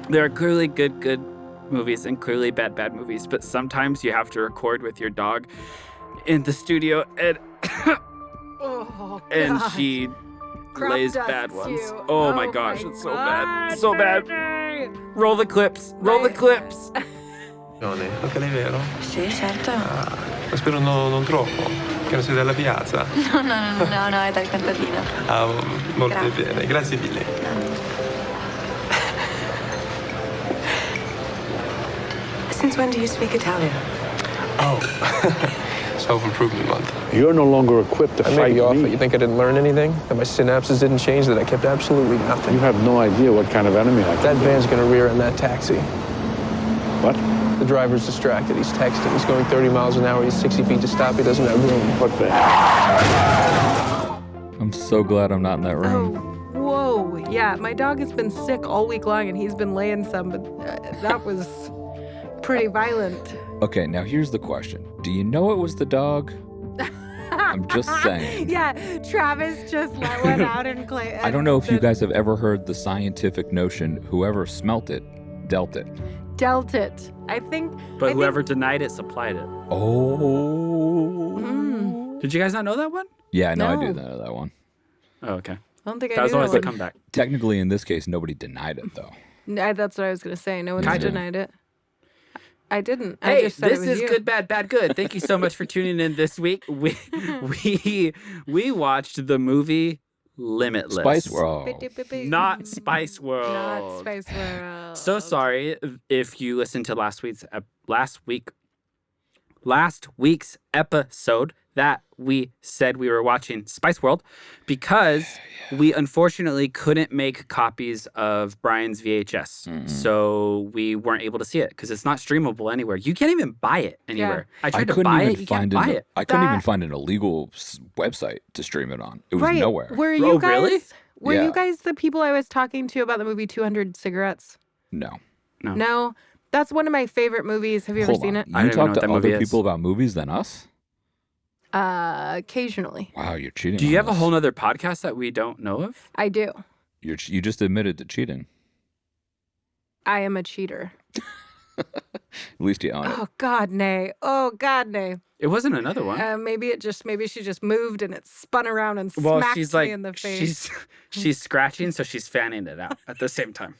There are clearly good movies and clearly bad movies, but sometimes you have to record with your dog in the studio and Oh, and God. she Crop lays dusts bad ones. you. Oh my gosh, it's so bad. So bad. Baby. Roll the clips. Roll the clips. Anche lei vero? Sì, certo. Ma spero non troppo, che non sei della piazza. No, è dal contadino. Molto Grazie. bene, grazie mille. Since when do you speak Italian? Oh, self-improvement month. You're no longer equipped to I may fight be off, me. but you think I didn't learn anything? That my synapses didn't change, that I kept absolutely nothing? You have no idea what kind of enemy I That can be. van's gonna rear in that taxi. What? The driver's distracted, he's texting, he's going 30 miles an hour, he's 60 feet to stop, he doesn't have room. What the? I'm so glad I'm not in that room. Oh, whoa. Yeah, my dog has been sick all week long, and he's been laying some, but that was pretty violent. Okay, now here's the question. Do you know it was the dog? I'm just saying. Yeah, Travis just let one out and clay. I don't know if you guys have ever heard the scientific notion, whoever smelt it, dealt it. Dealt it. I think. But whoever denied it supplied it. Oh. Did you guys not know that one? Yeah, I know I do No. know that one. Oh, okay. I don't think I That was knew always that the one. comeback. Technically, in this case, nobody denied it, though. That's what I was going to say. No one's Kinda. denied it. I didn't. I Hey, just said this it was is you. Good, Bad, Good. Thank you so much for tuning in this week. We watched the movie Limitless. Spice World. Not Spice World. Not Spice World. So sorry if you listened to last week's episode that we said we were watching Spice World because we unfortunately couldn't make copies of Brian's VHS. So we weren't able to see it because it's not streamable anywhere. You can't even buy it anywhere. I tried to buy it. You can't buy it. I couldn't even find an illegal website to stream it on. It was Right. nowhere. Were you guys? really? Were Yeah. you guys the people I was talking to about the movie 200 Cigarettes? No. No. That's one of my favorite movies. Have you ever Hold seen on. it? I You don't even know talk what to that movie other is. people about movies than us? Occasionally. Wow, you're cheating. Do you on have a us. whole nother podcast that we don't know of? I do. You just admitted to cheating. I am a cheater. At least you own it. Oh God, nay. Oh God, nay. It wasn't another one. Maybe she just moved and it spun around and Well, smacked she's me like in the face. she's scratching, so she's fanning it out at the same time.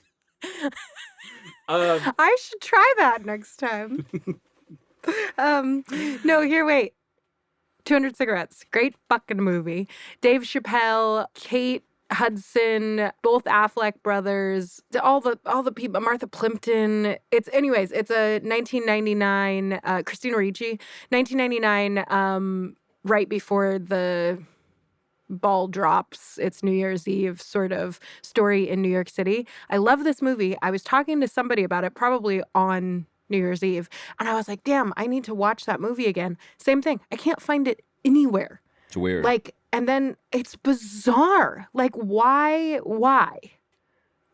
I should try that next time. No, here, wait. 200 Cigarettes. Great fucking movie. Dave Chappelle, Kate Hudson, both Affleck brothers, all the people, Martha Plimpton. It's a 1999, Christina Ricci, 1999, right before the ball drops. It's New Year's Eve sort of story in New York City. I love this movie. I was talking to somebody about it probably on New Year's Eve, and I was like, damn, I need to watch that movie again. Same thing. I can't find it anywhere. It's weird. Like, and then it's bizarre. Like, why?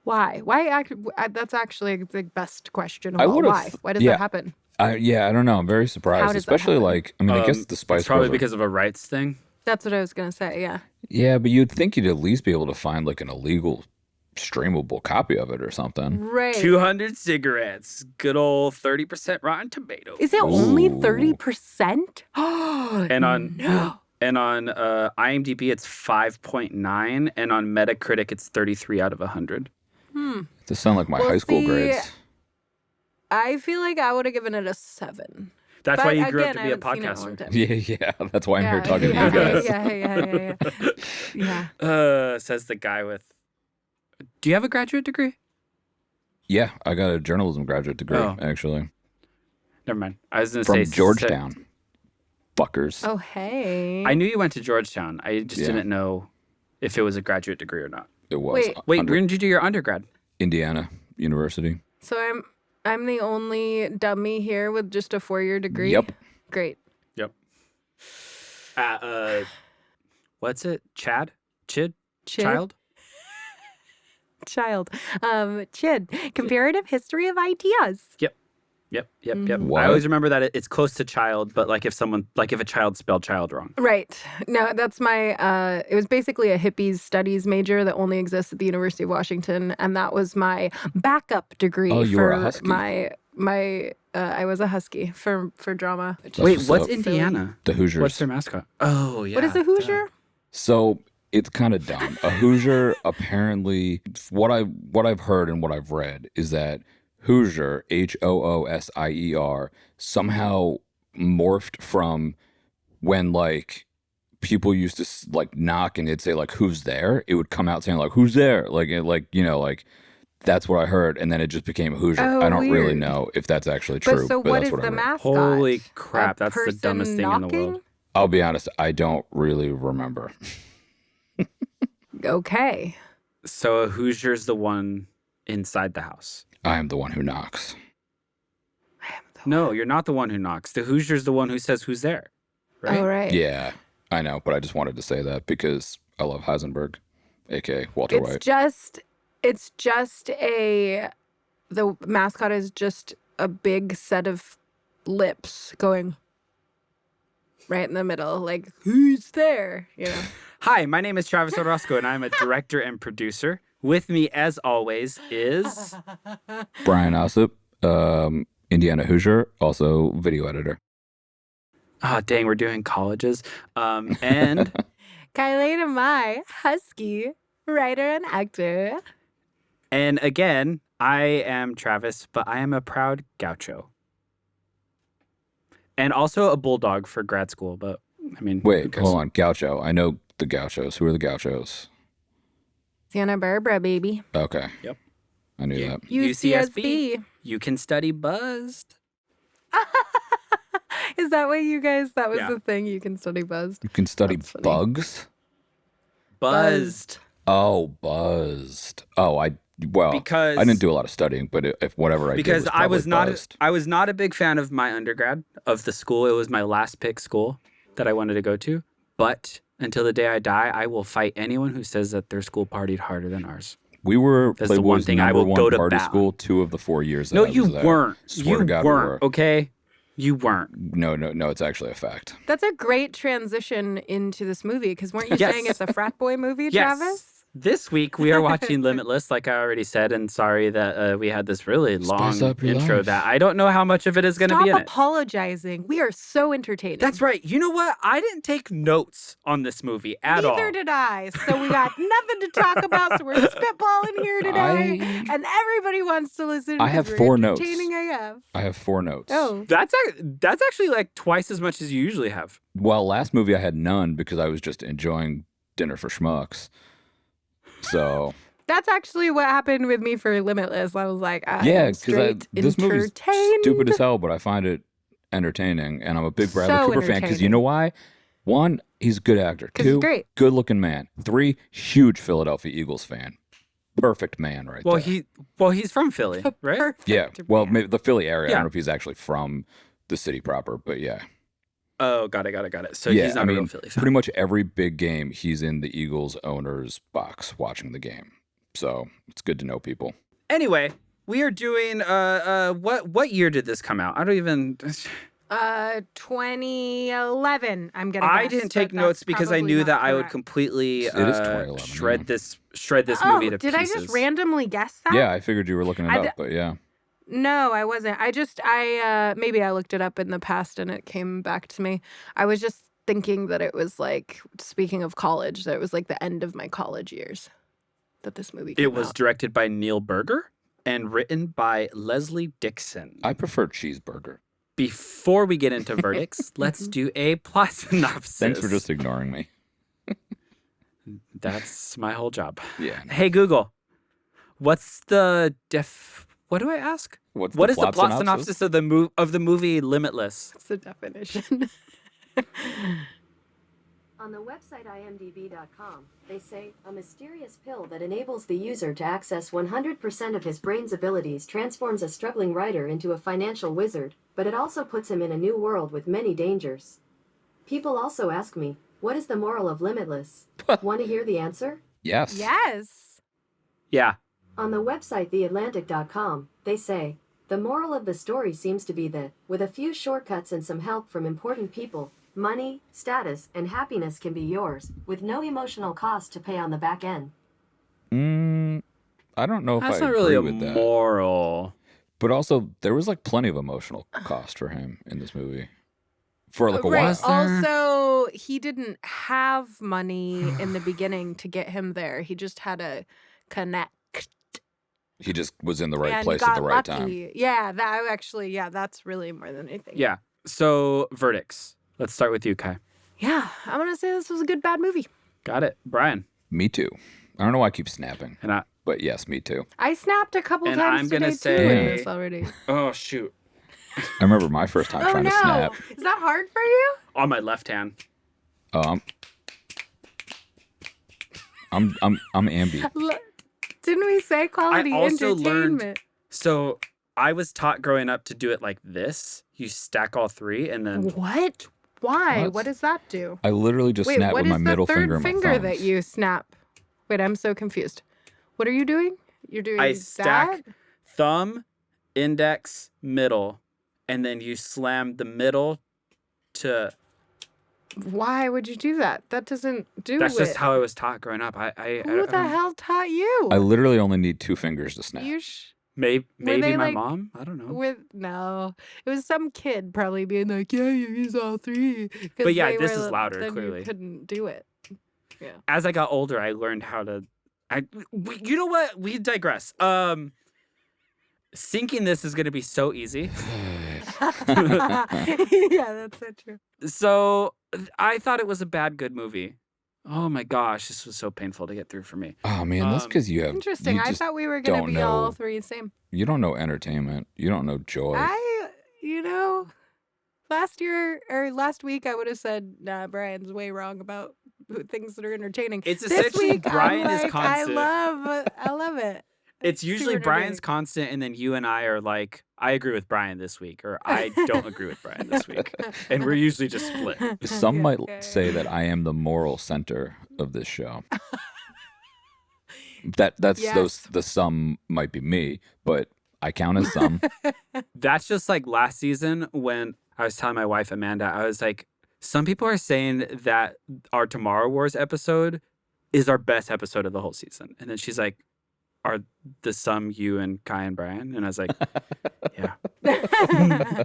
That's actually the best question of I all. would've- Why? Why does yeah. that happen? I don't know. I'm very surprised. How does that Especially happen? like, I mean, I guess the Spice It's probably Girls are- because of a rights thing. That's what I was gonna say. Yeah. Yeah, but you'd think you'd at least be able to find like an illegal streamable copy of it or something. Right. 200 Cigarettes. Good old 30% Rotten Tomatoes. Is it only Ooh. 30%? Oh And on no. and on IMDb it's 5.9, and on Metacritic it's 33 out of 100. This sound like my Well, high school see, grades. I feel like I would have given it a 7. That's But why you grew up again, to be a I haven't seen it in a long podcaster. time. Yeah. That's why I'm here talking yeah, to you guys. Yeah. Says the guy with. Do you have a graduate degree? Yeah, I got a journalism graduate degree, Oh. actually. Never mind. I was going to From say Georgetown. Fuckers. Oh, hey. I knew you went to Georgetown. I just Yeah. didn't know if it was a graduate degree or not. It was. Wait. Wait, where did you do your undergrad? Indiana University. So I'm the only dummy here with just a 4-year degree? Yep. Great. Yep. What's it? Chid? Chid? Child? Chid. Comparative History of Ideas. Yep. Yep. I What? always remember that it's close to child, but like if a child spelled child wrong. Right. No, that's my, it was basically a hippies studies major that only exists at the University of Washington. And that was my backup degree Oh, you for were a Husky. I was a Husky for drama. Wait, what's what's up. Indiana? The Hoosiers. What's their mascot? Oh, yeah. What is a Hoosier? So it's kind of dumb. A Hoosier, apparently, what I've heard and what I've read is that Hoosier, Hoosier, somehow morphed from when like people used to like knock and it'd say like who's there. It would come out saying like who's there, like that's what I heard, and then it just became Hoosier. Oh, I don't really weird. know if that's actually But true. so but what that's is what I the read. mascot? Holy crap, A that's the person dumbest thing in the world. knocking? I'll be honest, I don't really remember. Okay. So a Hoosier's the one inside the house. I am the one who knocks. No, you're not the one who knocks. The Hoosier's the one who says who's there. Right? Oh, right. Yeah, I know, but I just wanted to say that because I love Heisenberg, aka Walter It's White. just the mascot is just a big set of lips going right in the middle, like, who's there? You know? Hi, my name is Travis Orozco, and I'm a director and producer. With me, as always, is Brian Ossip, Indiana Hoosier, also video editor. dang, we're doing colleges. And Kylena Mai, Husky, writer and actor. and again, I am Travis, but I am a proud gaucho. And also a bulldog for grad school, but I mean, who Wait, cares? hold on. Gaucho. I know the Gauchos. Who are the Gauchos? Santa Barbara, baby. Okay. Yep. I knew Yeah. that. UCSB. You can study buzzed. Is that what you guys, that was Yeah. the thing? You can study buzzed? You can study That's funny. bugs? Buzzed. Oh, buzzed. Because I didn't do a lot of studying, but if whatever I did because was I was probably not buzzed. I was not a big fan of my undergrad of the school. It was my last pick school that I wanted to go to. But until the day I die, I will fight anyone who says that their school partied harder than ours. We were That's the one Playboy's thing I number will go one to party bat school 2 of the 4 years that No, I was you there. weren't. Swear You to God, we weren't. were. Okay, you weren't. No, it's actually a fact. That's a great transition into this movie, because weren't you Yes. saying it's a frat boy movie, Yes. Travis? This week we are watching Limitless, like I already said, and sorry that we had this really long Spice up your intro life. that I don't know how much of it is going to Stop be in it. apologizing. We are so entertaining. That's right. You know what? I didn't take notes on this movie at all. Neither did I. So we got nothing to talk about. So we're spitballing here today, and everybody wants to listen. I have 'cause 4 we're notes. entertaining AF. I have 4 notes. Oh, That's actually like twice as much as you usually have. Well, last movie I had none because I was just enjoying Dinner for Schmucks. So that's actually what happened with me for Limitless. I was like, yeah, because straight this movie's entertained. stupid as hell, but I find it entertaining, and I'm a big Bradley So Cooper fan because you entertaining. know why? 1, he's a good actor. 'Cause he's 2, great. good looking man. 3, huge Philadelphia Eagles fan. Perfect man right Well, there. he's from Philly, right? Perfect Yeah, well, man. maybe the Philly area. I Yeah. don't know if he's actually from the city proper, but yeah. Oh, got it. So Yeah, he's not I a mean, real Philly fan. pretty much every big game, he's in the Eagles owner's box watching the game. So it's good to know people. Anyway, we are doing what year did this come out? I don't even 2011. I'm gonna. I guess, didn't but take that's notes because I probably knew not that I would correct. completely It is 2011, shred yeah. this Oh, movie to did pieces. I just randomly guess that? Yeah, I figured you were looking it I up, d- but yeah. No, I wasn't. I maybe I looked it up in the past and it came back to me. I was just thinking that it was like, speaking of college, that it was like the end of my college years that this movie came It was out. directed by Neil Berger and written by Leslie Dixon. I prefer cheeseburger. Before we get into verdicts, let's do a plot synopsis. Thanks for just ignoring me. That's my whole job. Yeah. Hey Google, what's the what do I ask? What What is the plot synopsis of the movie Limitless? That's the definition. On the website imdb.com, they say, a mysterious pill that enables the user to access 100% of his brain's abilities transforms a struggling writer into a financial wizard, but it also puts him in a new world with many dangers. People also ask me, what is the moral of Limitless? Want to hear the answer? Yes. Yes. Yeah. On the website theatlantic.com, they say, The moral of the story seems to be that, with a few shortcuts and some help from important people, money, status, and happiness can be yours, with no emotional cost to pay on the back end. I don't know if That's I not really agree a with that. moral. But also, there was like plenty of emotional cost for him in this movie. For like a Right. while. there? Also, he didn't have money in the beginning to get him there. He just had to connect. He just was in the right and place got at the right lucky. time. Yeah, that actually, that's really more than anything. Yeah. So verdicts. Let's start with you, Kai. Yeah, I'm gonna say this was a good bad movie. Got it. Brian. Me too. I don't know why I keep snapping. And But yes, me too. I snapped a couple And times I'm gonna today say- too in this already. oh shoot. I remember my first time Oh trying no, to snap. is that hard for you? On my left hand. Oh, I'm ambi. Didn't we say quality I also entertainment? learned. So I was taught growing up to do it like this. You stack all three and then What? Why? What? What does that do? I literally just Wait, snapped what with is my the middle third finger and my finger thumbs. that you snap? Wait, I'm so confused. What are you doing? You're doing I stack that? thumb, index, middle, and then you slam the middle to. Why would you do that? That doesn't do That's it. just how I was taught growing up. I Who the don't- hell taught you? I literally only need 2 fingers to snap. You Maybe they, my like, mom. I don't know. with no, it was some kid probably being like, "Yeah, you use all three." 'Cause But yeah, they this were is louder, then clearly. you couldn't do it. As I got older, I learned how to. You know what? We digress. Syncing this is going to be so easy. Yeah, that's so true. So I thought it was a bad, good movie. Oh my gosh, this was so painful to get through for me. Oh man, that's because you have Interesting. You I just thought we were gonna don't be all know. three the same. You don't know entertainment. You don't know joy. Last week I would have said, nah, Brian's way wrong about things that are entertaining. It's This essentially week, Brian I'm is like, constant. I love it. It's usually super Brian's entertaining. constant, and then you and I are like, I agree with Brian this week, or I don't agree with Brian this week. And we're usually just split. Some might Okay. say that I am the moral center of this show. That's Yes. the some might be me, but I count as some. That's just like last season when I was telling my wife, Amanda, I was like, some people are saying that our Tomorrow Wars episode is our best episode of the whole season. And then she's like, are the some you and Kai and Brian? And I was like, yeah.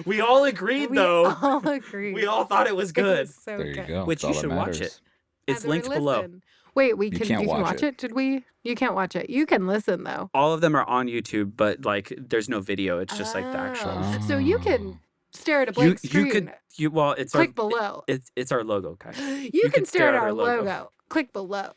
We all agreed, We though. all agree. We all thought it was It good. was so There you good. go. Which That's you all that should watch matters. it. It's How do we linked below. listen? Wait, you can't can watch watch it. it. Did we? You can't watch it. You can listen though. All of them are on YouTube, but like there's no video. It's just like the actual. Oh. So you can stare at a blank screen. Well, it's click our below. it's our logo, Kai. You can stare at our logo. Click below.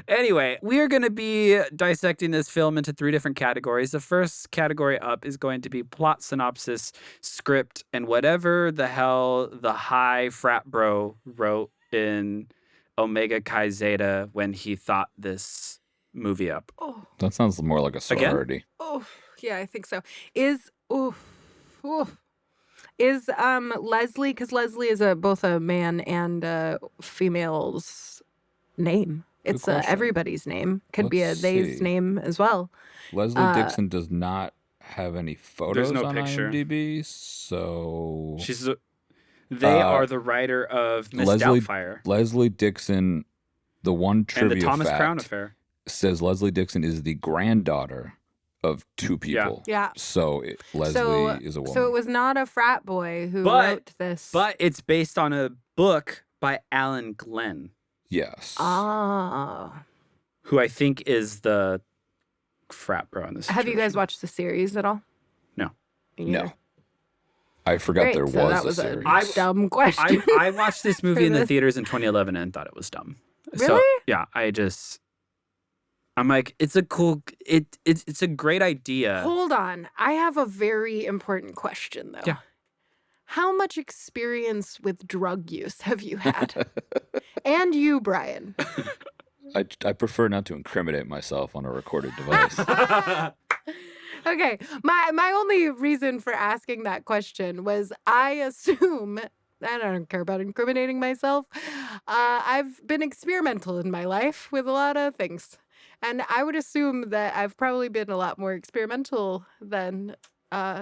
Anyway, we are going to be dissecting this film into 3 different categories. The first category up is going to be plot synopsis, script, and whatever the hell the high frat bro wrote in Omega Chi Zeta when he thought this movie up. Oh, That sounds more like a Again? sorority. oh, yeah, I think so. Is Leslie? Because Leslie is both a man and a female's name. It's question. everybody's name. Could be a Let's they's see. name as well. Leslie Dixon does not have any photos no on picture. IMDb, so They are the writer of Miss Leslie- Doubtfire Leslie Dixon, the one and trivia the Thomas fact Crown Affair. says Leslie Dixon is the granddaughter of 2 Yeah. people. Yeah. So Leslie is a woman. So it was not a frat boy who But- wrote this. But it's based on a book by Alan Glenn, Yes. Ah. who I think is the frat bro in this. Have you guys situation. watched the series at all? No. Me No. neither. I forgot Great, there so was that a was series. a dumb question. I watched this movie For in the this. theaters in 2011 and thought it was dumb. So, Really? yeah, I'm like, it's a cool, it's a great idea. Hold on. I have a very important question, though. Yeah. How much experience with drug use have you had? And you, Brian. I prefer not to incriminate myself on a recorded device. Okay. My only reason for asking that question was I assume, I don't care about incriminating myself. I've been experimental in my life with a lot of things. And I would assume that I've probably been a lot more experimental than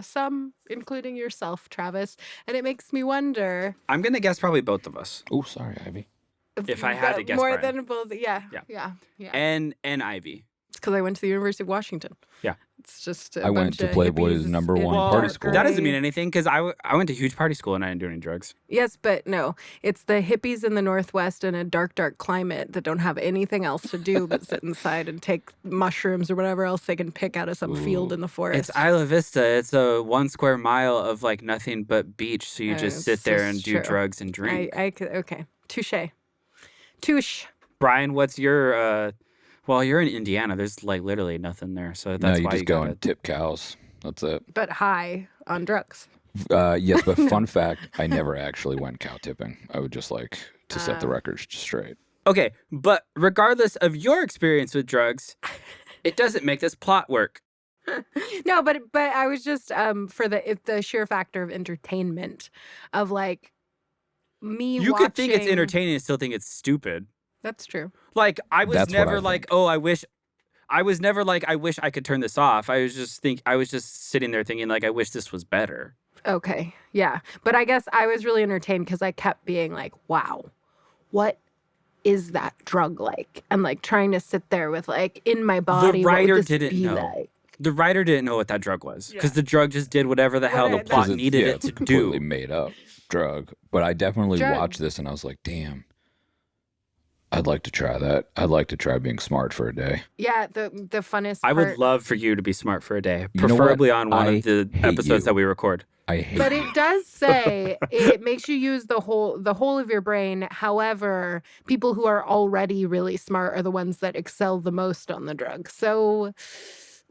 some, including yourself, Travis. And it makes me wonder I'm gonna guess probably both of us. Oh, sorry, Ivy. If I had to guess, more Brian. than both. Yeah. Yeah. Yeah. Yeah. And Ivy. It's because I went to the University of Washington. Yeah. It's just I went to Playboy's number one party school. That doesn't mean anything because I went to huge party school and I didn't do any drugs. Yes, but no. It's the hippies in the Northwest in a dark, dark climate that don't have anything else to do but sit inside and take mushrooms or whatever else they can pick out of some field in the forest. It's Isla Vista. It's a 1 square mile of like nothing but beach. So you just sit there and do drugs and drink. I could, okay. Touche. Brian, what's your well, you're in Indiana. There's like literally nothing there. So that's no, you why just you go gotta... and tip cows. That's it. But high on drugs. Yes, but fun fact, I never actually went cow tipping. I would just like to set the record straight. Okay, but regardless of your experience with drugs, it doesn't make this plot work. No, but I was just for the sheer factor of entertainment, of like me. You could think it's watching- entertaining and still think it's stupid. That's true. Like I was That's what I never like, think. oh, I wish I could turn this off. I was just sitting there thinking like, I wish this was better. Okay, yeah, but I guess I was really entertained because I kept being like, wow, what is that drug like? And like trying to sit there with like in my body. The writer what would this didn't be know. Like? The writer didn't know what that drug was because the drug just did whatever the hell the Right, plot Because needed it it's to a completely do. made up drug. But I definitely Drug. watched this and I was like, damn, I'd like to try that. I'd like to try being smart for a day. Yeah, the funnest. I part, would love for you to be smart for a day, You know what? preferably on one I of the hate episodes you. that we record. I hate But you. it does say it makes you use the whole of your brain. However, people who are already really smart are the ones that excel the most on the drug. So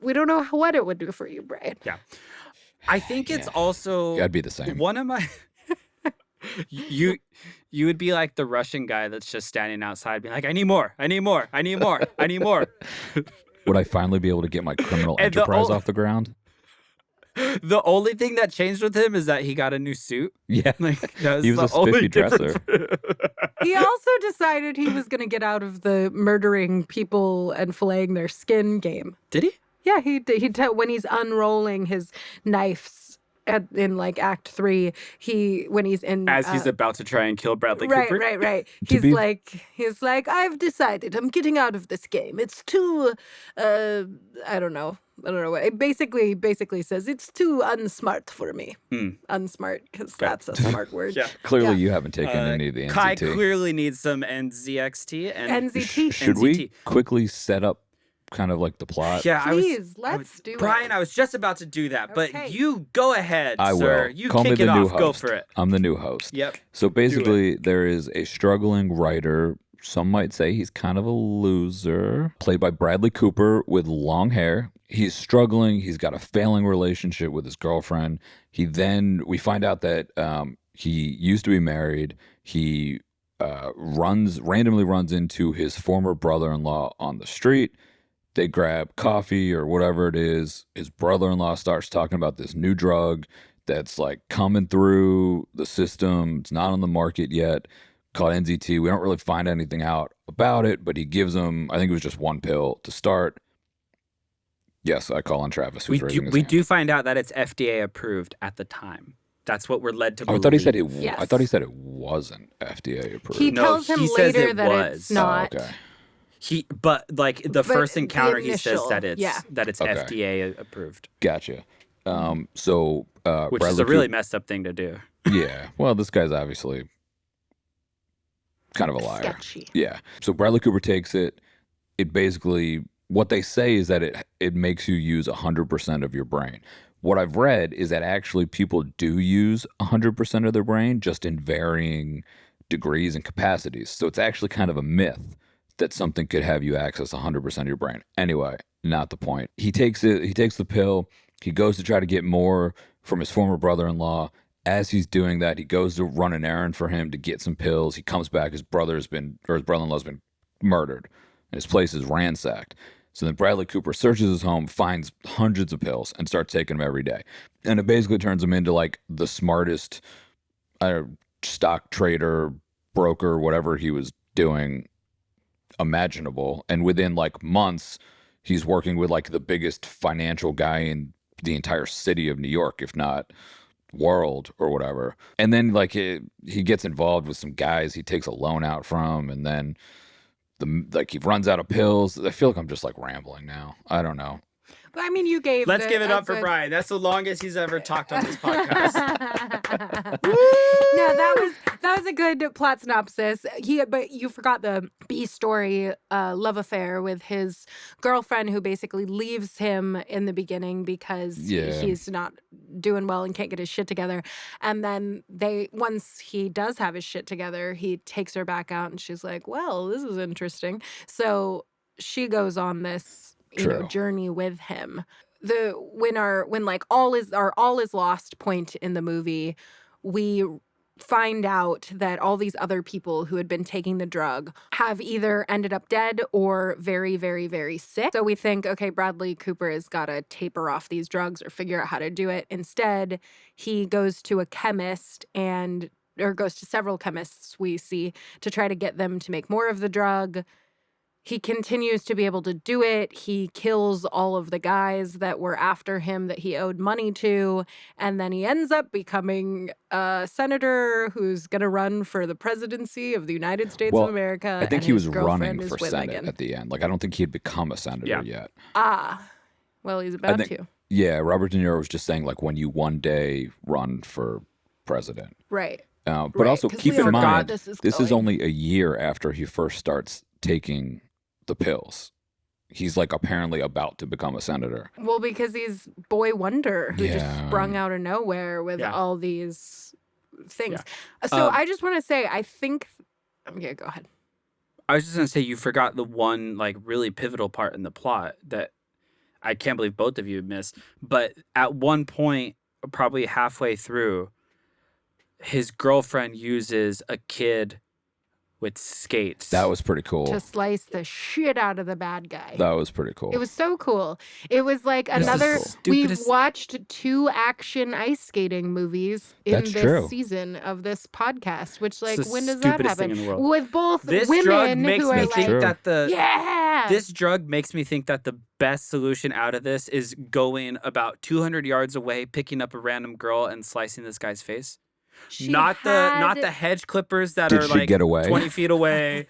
we don't know what it would do for you, Brian. Yeah. I think it's Yeah. also I'd be the same. one of my you would be like the Russian guy that's just standing outside being like, I need more, I need more, I need more, I need more. Would I finally be able to get my criminal And the enterprise ol- off the ground? The only thing that changed with him is that he got a new suit. Yeah. Like that He was the a spiffy only dresser. difference. He also decided he was going to get out of the murdering people and filleting their skin game. Did he? Yeah, when he's unrolling his knives in like Act 3, when he's in As he's about to try and kill Bradley right, Cooper. right. To be- He's like, I've decided I'm getting out of this game. It's too, I don't know what. It basically says it's too unsmart for me. Unsmart, because that's a smart word. Yeah. Clearly, Yeah. you haven't taken any of the Kai NCT. clearly needs some NZXT and NZT. Should we NCT. quickly set up kind of like the plot? Yeah, Please, let's do it. Brian, I was just about to do that, but Okay. you go ahead, I sir. will. You Call me kick the it new off. host. Go for it. I'm the new host. Yep. So basically, there is a struggling writer. Some might say he's kind of a loser, played by Bradley Cooper with long hair. He's struggling. He's got a failing relationship with his girlfriend. We find out that he used to be married. He randomly runs into his former brother-in-law on the street. They grab coffee or whatever it is. His brother-in-law starts talking about this new drug that's like coming through the system. It's not on the market yet, called NZT. We don't really find anything out about it, but he gives him, I think it was just one pill to start. Yes, I call on Travis, who's raising his We hand. do find out that it's FDA approved at the time. That's what we're led to Oh, believe. I thought he said it. Yes. I thought he said it wasn't FDA approved. He No, tells him he says later it that was. it's not. Oh, okay. But like the first the encounter, he says initial, that it's yeah. Okay. FDA approved, Gotcha. Mm-hmm. So which Bradley is a really Cooper- messed up thing to do. Yeah. Well, this guy's obviously kind of a liar. Sketchy. Yeah. So Bradley Cooper takes it. It basically, what they say is that it makes you use 100% of your brain. What I've read is that actually people do use 100% of their brain, just in varying degrees and capacities. So it's actually kind of a myth that something could have you access 100% of your brain. Anyway, not the point. He takes it. He takes the pill. He goes to try to get more from his former brother-in-law. As he's doing that, he goes to run an errand for him to get some pills. He comes back. His brother-in-law's been murdered. And his place is ransacked. So then Bradley Cooper searches his home, finds hundreds of pills, and starts taking them every day. And it basically turns him into like the smartest stock trader, broker, whatever he was doing imaginable. And within like months, he's working with like the biggest financial guy in the entire city of New York, if not world or whatever. And then like he gets involved with some guys he takes a loan out from, and then he runs out of pills. I feel like I'm just like rambling now. I don't know. I mean, you gave. Let's give it up for good... Brian. That's the longest he's ever talked on this podcast. No, that was a good plot synopsis. But you forgot the B story love affair with his girlfriend, who basically leaves him in the beginning because he's not doing well and can't get his shit together. And then once he does have his shit together, he takes her back out, and she's like, "Well, this is interesting." So she goes on this journey with him. When like all is lost point in the movie, we find out that all these other people who had been taking the drug have either ended up dead or very, very, very sick. So we think, okay, Bradley Cooper has got to taper off these drugs or figure out how to do it. Instead, he goes to a chemist or goes to several chemists, we see, to try to get them to make more of the drug. He continues to be able to do it. He kills all of the guys that were after him that he owed money to. And then he ends up becoming a senator who's going to run for the presidency of the United States of America. I think he was running for Senate at the end. Like, I don't think he had become a senator yet. Well, he's about to. Yeah, Robert De Niro was just saying, like, when you one day run for president. Right. But also keep in mind, this is is only a year after he first starts taking the pills. He's like apparently about to become a senator. Well, because he's boy wonder who just sprung out of nowhere with all these things. So I just want to say, I think. Yeah, go ahead. I was just gonna say, you forgot the one like really pivotal part in the plot that I can't believe both of you missed. But at one point, probably halfway through, his girlfriend uses a kid with skates. That was pretty cool. To slice the shit out of the bad guy. That was pretty cool. It was so cool. It was like another. We've watched 2 action ice skating movies in this season of this podcast. Which, like, when does that happen? With both this women drug makes who me are think like, that this drug makes me think that the best solution out of this is going about 200 yards away, picking up a random girl, and slicing this guy's face. Not the hedge clippers that are like 20 feet away.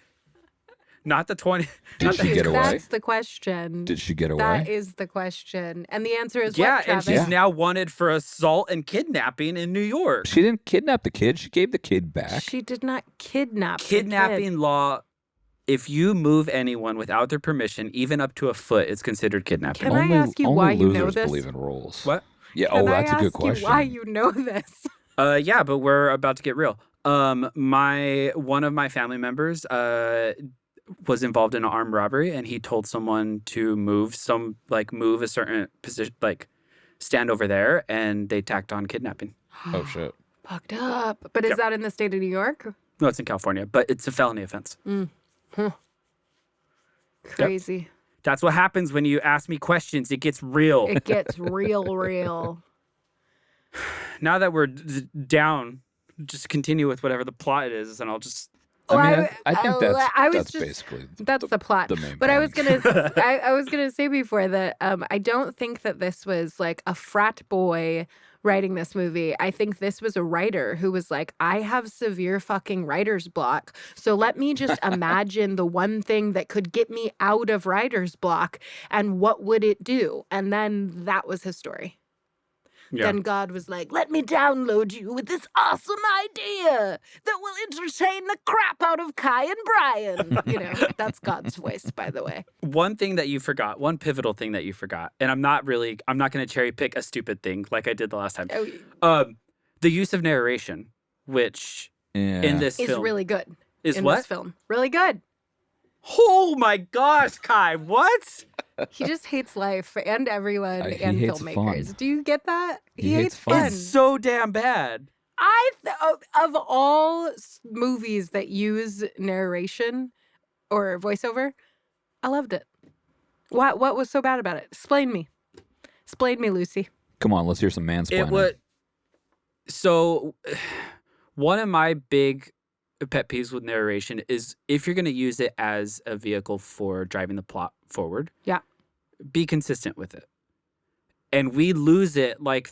Not the 20. Did she get away? That's the question. Did she get away? That is the question. And the answer is yeah, what, Travis? And she's now wanted for assault and kidnapping in New York. She didn't kidnap the kid. She gave the kid back. She did not kidnap Kidnapping the kid. law, if you move anyone without their permission, even up to a foot, it's considered kidnapping. Can I ask you why you know this? Believe in rules. What? Yeah. Can that's I a good ask question. You why you know this? Yeah, but we're about to get real. One of my family members was involved in an armed robbery, and he told someone to move a certain position, like stand over there, and they tacked on kidnapping. Oh shit. Fucked up. But is that in the state of New York? No, it's in California, but it's a felony offense. Crazy. Yep. That's what happens when you ask me questions. It gets real. It gets real. Now that we're down, just continue with whatever the plot is, and I'll just. I think that's basically the plot. The main but point. I was gonna say before that I don't think that this was like a frat boy writing this movie. I think this was a writer who was like, I have severe fucking writer's block, so let me just imagine the one thing that could get me out of writer's block, and what would it do? And then that was his story. Yeah. Then God was like, let me download you with this awesome idea that will entertain the crap out of Kai and Brian. That's God's voice, by the way. One thing that you forgot, one pivotal thing that you forgot, and I'm not going to cherry pick a stupid thing like I did the last time. The use of narration, which in this film is really good. Is in what? This film. Really good. Oh my gosh, Kai, what? He just hates life and everyone and filmmakers. Fun. Do you get that? He hates fun. It's so damn bad. Of all movies that use narration or voiceover, I loved it. What was so bad about it? Explain me, Lucy. Come on, let's hear some mansplaining. So one of my big pet peeves with narration is if you're going to use it as a vehicle for driving the plot forward, Yeah. be consistent with it. And we lose it like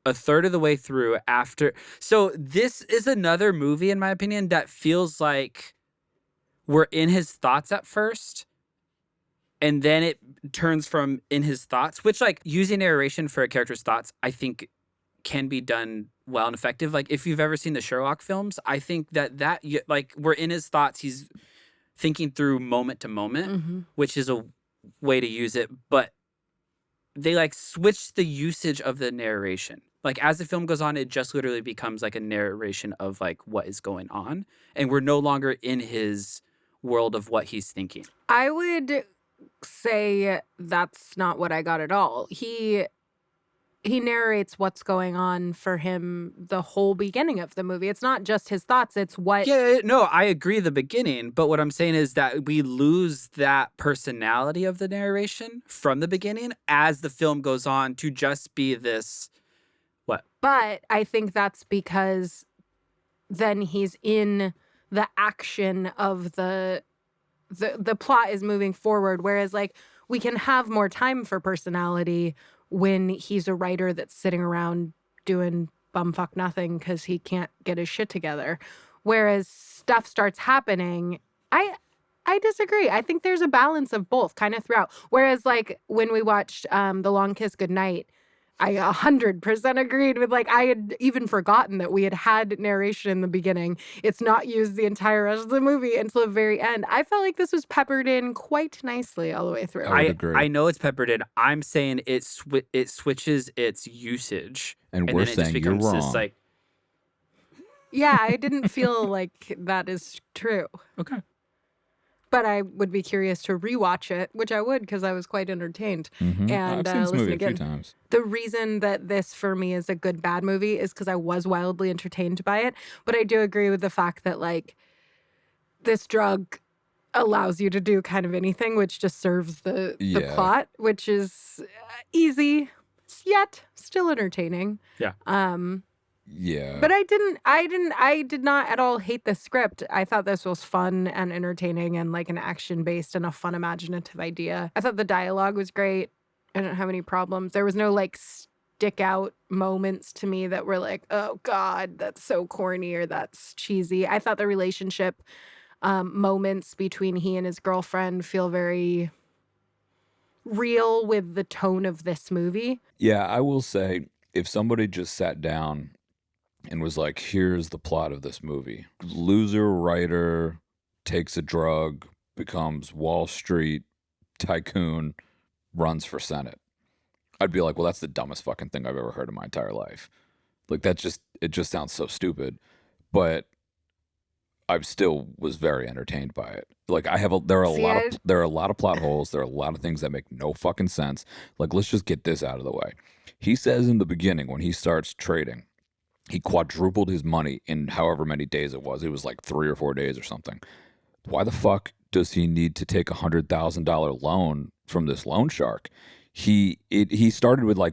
a third of the way through after. So this is another movie, in my opinion, that feels like we're in his thoughts at first. And then it turns from in his thoughts, which like using narration for a character's thoughts, I think can be done well and effective. Like if you've ever seen the Sherlock films, I think that like we're in his thoughts. He's thinking through moment to moment, which is a way to use it. But they like switch the usage of the narration. Like as the film goes on, it just literally becomes like a narration of like what is going on. And we're no longer in his world of what he's thinking. I would say that's not what I got at all. He narrates what's going on for him the whole beginning of the movie. It's not just his thoughts, it's what... Yeah, no, I agree the beginning, but what I'm saying is that we lose that personality of the narration from the beginning as the film goes on to just be this... What? But I think that's because then he's in the action of the plot is moving forward, whereas like we can have more time for personality when he's a writer that's sitting around doing bumfuck nothing because he can't get his shit together. Whereas stuff starts happening, I disagree. I think there's a balance of both kind of throughout. Whereas like when we watched The Long Kiss Goodnight, I 100% agreed with like, I had even forgotten that we had narration in the beginning. It's not used the entire rest of the movie until the very end. I felt like this was peppered in quite nicely all the way through. I would agree. I know it's peppered in. I'm saying it switches its usage. And we're then it saying just becomes you're this wrong. like, Yeah, I didn't feel like that is true. okay. But I would be curious to rewatch it, which I would because I was quite entertained. And I've seen this listen movie a again. few times. The reason that this for me is a good bad movie is because I was wildly entertained by it. But I do agree with the fact that like this drug allows you to do kind of anything, which just serves the plot, which is easy yet still entertaining. Yeah. Yeah. But I did not at all hate the script. I thought this was fun and entertaining and like an action-based and a fun imaginative idea. I thought the dialogue was great. I didn't have any problems. There was no like stick out moments to me that were like, oh God, that's so corny or that's cheesy. I thought the relationship moments between he and his girlfriend feel very real with the tone of this movie. Yeah, I will say if somebody just sat down and was like, here's the plot of this movie. Loser writer takes a drug, becomes Wall Street tycoon, runs for Senate. I'd be like, well, that's the dumbest fucking thing I've ever heard in my entire life. Like it just sounds so stupid. But I still was very entertained by it. Like there are a lot of plot holes. There are a lot of things that make no fucking sense. Like, let's just get this out of the way. He says in the beginning when he starts trading, he quadrupled his money in however many days it was. It was like 3 or 4 days or something. Why the fuck does he need to take $100,000 loan from this loan shark? He started with like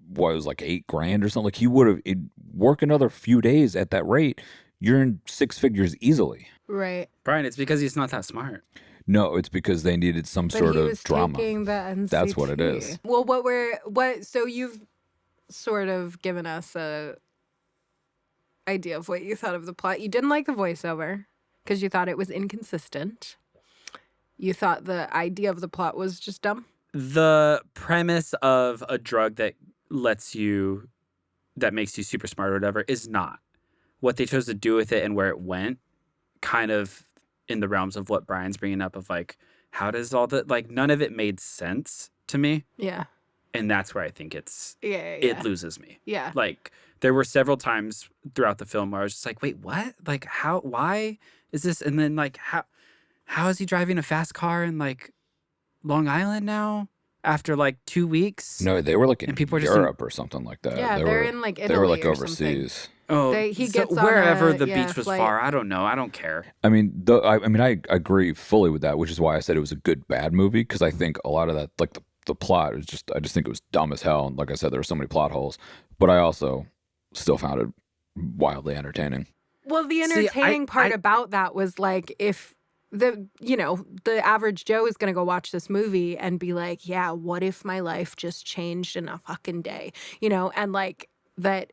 what was like $8,000 or something. Like he would have work another few days at that rate. You're in 6 figures easily. Right. Brian, it's because he's not that smart. No, it's because they needed some sort of drama. Taking the NCT. That's what it is. Well, so you've sort of given us a idea of what you thought of the plot. You didn't like the voiceover because you thought it was inconsistent. You thought the idea of the plot was just dumb. The premise of a drug that makes you super smart or whatever is not. What they chose to do with it and where it went kind of in the realms of what Brian's bringing up of like, how does all that, like none of it made sense to me. Yeah. And that's where I think it loses me. Yeah. Like there were several times throughout the film where I was just like, wait, what? Like why is this? And then like, how is he driving a fast car in like Long Island now after like 2 weeks? No, they were like in And people were just Europe or something like that. Yeah, they're in like Italy. They were like or overseas. something. Oh, He gets on wherever a the beach was flight. far. I don't know. I don't care. I mean, I agree fully with that, which is why I said it was a good bad movie because I think a lot of that, like the plot, was just I just think it was dumb as hell. And like I said, there were so many plot holes, but I also still found it wildly entertaining. Well, the See, entertaining part I- about that was like if the average Joe is going to go watch this movie and be like, yeah, what if my life just changed in a fucking day? And like that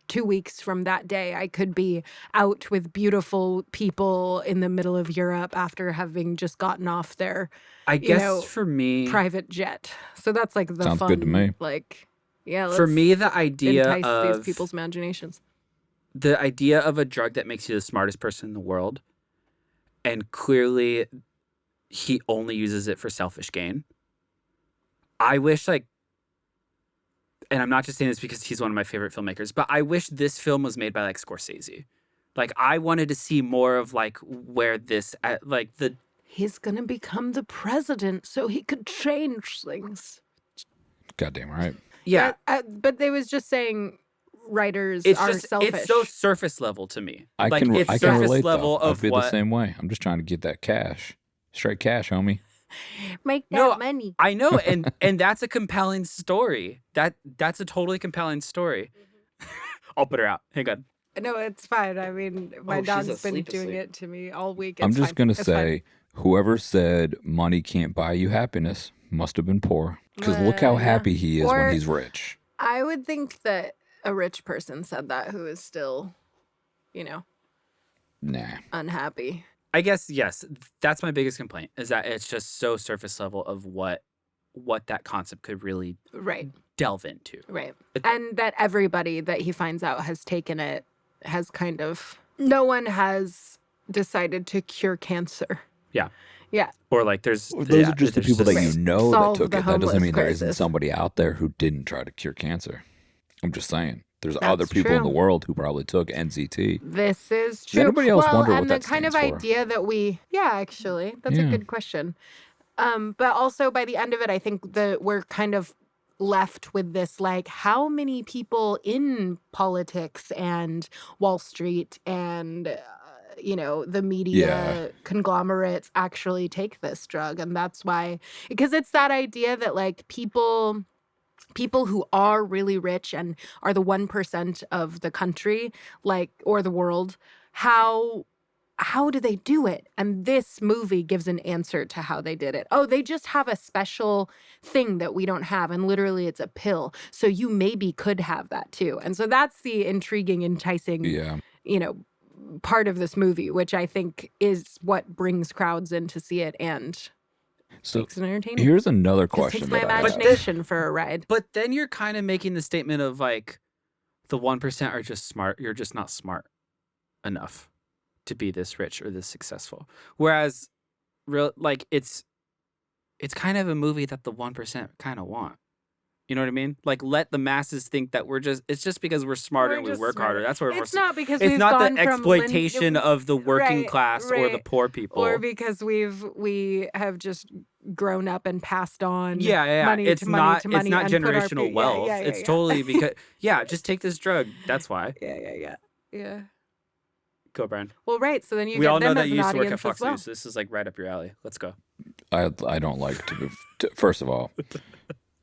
2 weeks from that day, I could be out with beautiful people in the middle of Europe after having just gotten off their, I you know, guess for me, private jet. So that's like the Sounds fun, good to me. like, yeah, let's for me, the idea entice these of people's imaginations. the idea of a drug that makes you the smartest person in the world, and clearly he only uses it for selfish gain. I wish, like, and I'm not just saying this because he's one of my favorite filmmakers, but I wish this film was made by like Scorsese. Like, I wanted to see more of like where this, like the He's gonna become the president so he could change things. Goddamn right. yeah. But they was just saying writers It's are just selfish. it's so surface level to me. I like can it's I surface can relate level though. I'd of be what the same way. I'm just trying to get that cash, straight cash, homie. Make that No, money. I know, and that's a compelling story. That's a totally compelling story. I'll put her out. Hang on. No, it's fine. I mean, my Oh, she's dog's been asleep, doing asleep. it to me all week. I'm It's just fine. gonna It's say, whoever said money can't buy you happiness must have been poor. Because look how Yeah. happy he is Or- when he's rich. fine. I would think that a rich person said that who is still, Nah. unhappy. I guess yes. That's my biggest complaint is that it's just so surface level of what that concept could really Right, delve into. right. It- And that everybody that he finds out has taken it has kind of, no one has decided to cure cancer. Yeah. Yeah. Or like there's Well, those yeah, are just the there's people that Right. you know that Solve took the it. That doesn't homeless mean there isn't crisis. somebody out there who didn't try to cure cancer. I'm just saying. There's other That's people in the true. world who probably took NZT. This is Does true. anybody else well, wonder what and that the kind of stands for? idea that yeah, actually, that's a Yeah. good question. But also by the end of it, I think that we're kind of left with this, like, how many people in politics and Wall Street and the media Yeah. conglomerates actually take this drug, and that's why, because it's that idea that like people who are really rich and are the 1% of the country, like, or the world, how do they do it? And this movie gives an answer to how they did it. Oh, they just have a special thing that we don't have, and literally it's a pill. So you maybe could have that too. And so that's the intriguing, enticing, Yeah. part of this movie, which I think is what brings crowds in to see it and So makes it entertaining. here's another Just question takes my that I have. imagination for a ride. But then you're kind of making the statement of like the 1% are just smart. You're just not smart enough to be this rich or this successful. Whereas it's kind of a movie that the 1% kind of want. You know what I mean? Like, let the masses think that it's just because we're smarter We're and we just work harder. smarter. That's where It's not because it's we've not gone the from exploitation of the working Right, class or the right. poor people. or because we have just grown up and passed on yeah. money It's to money not to money it's not and put our generational yeah, wealth. yeah, It's yeah. totally because just take this drug. That's why. Yeah. Go, Brian. Well, right. So then you We get all know them that as you an used to work at audience Fox as well. News, so this is like right up your alley. Let's go. I don't like first of all,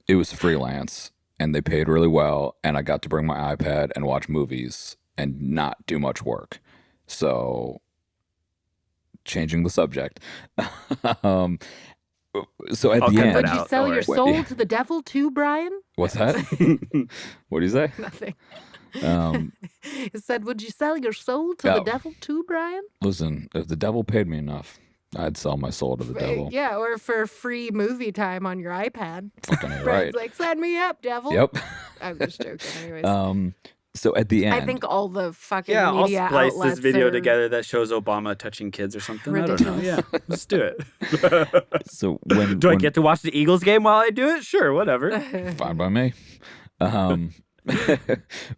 it was freelance and they paid really well, and I got to bring my iPad and watch movies and not do much work. So, changing the subject. So at I'll the cut end, that Would you out, sell don't your worry. soul Yeah. to the devil too, Brian? what's that? What do you say? Nothing. Um, He said, "Would you sell your soul to the Oh. devil too, Brian?" listen, if the devil paid me enough, I'd sell my soul to the devil. Yeah, or for free movie time on your iPad. Fucking A, Brian's right. like, "Sign me up, devil." Yep. I'm just joking. Anyways, So at the end, I think all the fucking Yeah, I'll media splice outlets this video are together that shows Obama touching kids or something. ridiculous. I don't know. Yeah, let's do it. so when Do I when- get to watch the Eagles game while I do it? Sure, whatever. fine by me.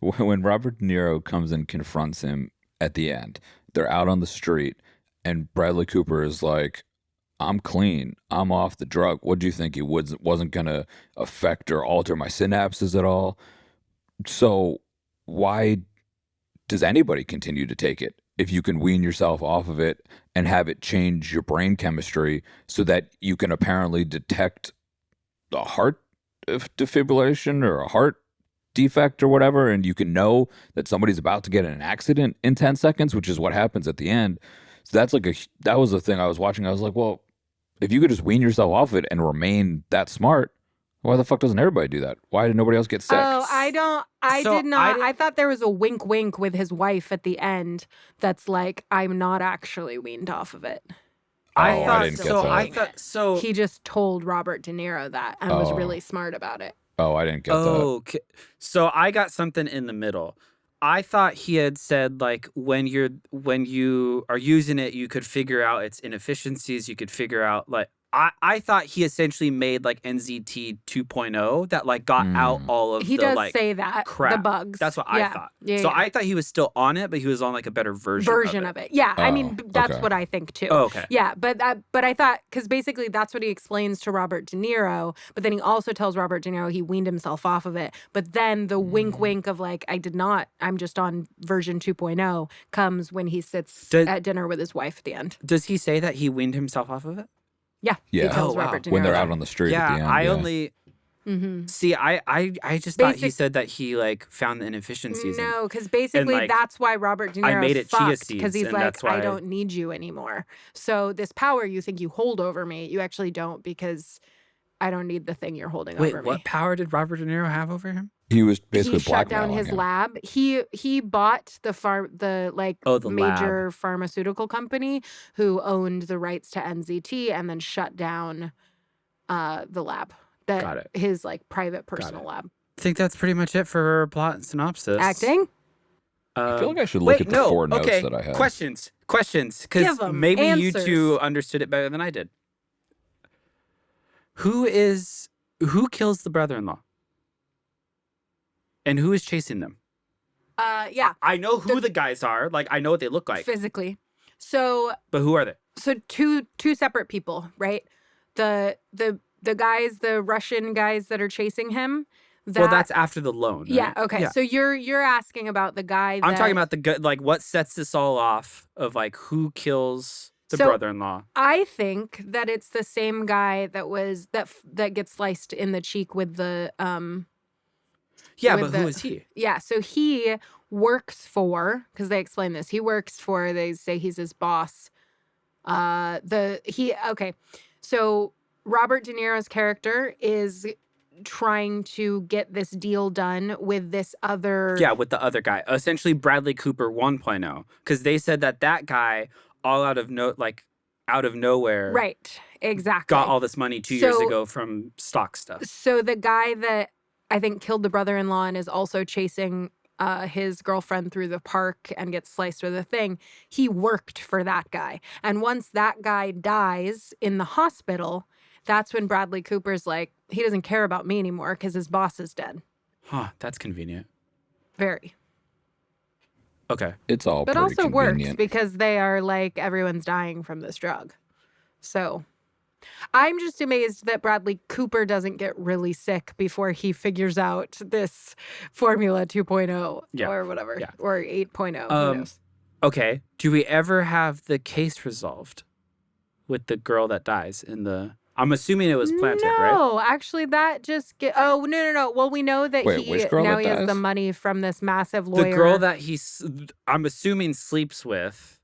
When Robert De Niro comes and confronts him at the end, they're out on the street, and Bradley Cooper is like, "I'm clean. I'm off the drug. What do you think? It wasn't gonna affect or alter my synapses at all? So why does anybody continue to take it if you can wean yourself off of it and have it change your brain chemistry so that you can apparently detect a heart defibrillation or a heart defect or whatever, and you can know that somebody's about to get in an accident in 10 seconds, which is what happens at the end. So that was the thing I was watching. I was like, well, if you could just wean yourself off it and remain that smart, why the fuck doesn't everybody do that? Why did nobody else get sick? Oh, I So did not. didn't- I thought there was a wink wink with his wife at the end that's like, I'm not actually weaned off of it. I Oh, I thought didn't get so. that. I thought so. He just told Robert De Niro that and was Oh. really smart about it. Oh, I didn't get that. Okay. So I got something in the middle. I thought he had said like when you are using it, you could figure out its inefficiencies. You could figure out like I thought he essentially made like NZT 2.0 that like got out all of He the does like say that crap. the bugs. That's what I Yeah. thought. Yeah, so yeah. I thought he was still on it, but he was on like a better version of it. Yeah, I mean Oh, that's okay. what I think too. Oh, okay. Yeah, but I thought because basically that's what he explains to Robert De Niro, but then he also tells Robert De Niro he weaned himself off of it. But then the wink wink of like I did not. I'm just on version 2.0 comes when he sits at dinner with his wife at the end. Does he say that he weaned himself off of it? Yeah, Yeah. He tells Oh, wow. Robert De Niro When they're that. out on the street Yeah, at the end. I yeah. only Mm-hmm. see. I just thought he Basic- said that he like found the inefficiencies. in- No, because basically like, that's why Robert De I Niro made it chia because seeds, he's and like, that's I why- don't need you anymore. So this power you think you hold over me, you actually don't because I don't need the thing you're holding Wait, over what me. power did Robert De Niro have over him? He was basically He shut down blackmailing his him. lab. He bought the the major pharmaceutical company who owned the rights to NZT and then shut down the lab. Got it. His like private personal lab. I think that's pretty much it for plot and synopsis. Acting? I feel like I should look wait, at the no. 4 notes Okay. that I had. Questions, Give because 'em. maybe you Answers. two understood it better than I did. Who kills the brother-in-law? And who is chasing them? Yeah, I know who the guys are. Like I know what they look like, physically. So but who are they? two separate people, right? The guys, the Russian guys that are chasing him. Well, that's after the loan. Right? yeah. Okay. So you're asking about the guy. I'm talking about like what sets this all off of like who kills the So- brother-in-law. I think that it's the same guy that gets sliced in the cheek with the Yeah, with but who the- is he? Yeah, so he works for because they explain this. He works for. They say he's his boss. Okay. So Robert De Niro's character is trying to get this deal done with this other. Yeah, with the other guy, essentially Bradley Cooper 1.0, because they said that guy all out of nowhere, Right. Exactly. got all this money 2 years So- ago from stock stuff. So the guy that I think killed the brother-in-law and is also chasing his girlfriend through the park and gets sliced with a thing, he worked for that guy. And once that guy dies in the hospital, that's when Bradley Cooper's like, he doesn't care about me anymore because his boss is dead. Huh, that's convenient. Very. Okay. It's all But pretty also works convenient. because they are like, everyone's dying from this drug. So I'm just amazed that Bradley Cooper doesn't get really sick before he figures out this Formula 2.0 Yeah. or whatever, Yeah. or 8.0. Who Um, knows? Okay. Do we ever have the case resolved with the girl that dies in the... I'm assuming it was planted, right? No, actually, that just oh no. Well, we know that Wait, which girl now that he has the dies? money from this massive lawyer. The girl that I'm assuming sleeps with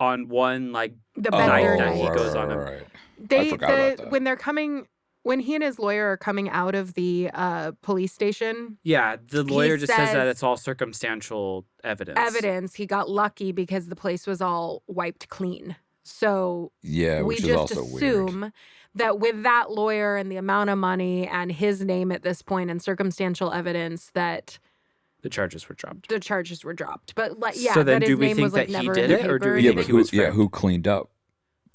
on one like the Oh, bender that night. he goes on a- right. They forgot about that. when they're coming when he and his lawyer are coming out of the police station. Yeah, the lawyer just says that says- it's all circumstantial evidence. He got lucky because the place was all wiped clean. So Yeah, we which is just also weird. assume that with that lawyer and the amount of money and his name at this point and circumstantial evidence that The charges were dropped. the charges were dropped. But like, yeah, So then that do his we name think was like that he never did in the it, or do paper we or Yeah, think but he was framed? who cleaned up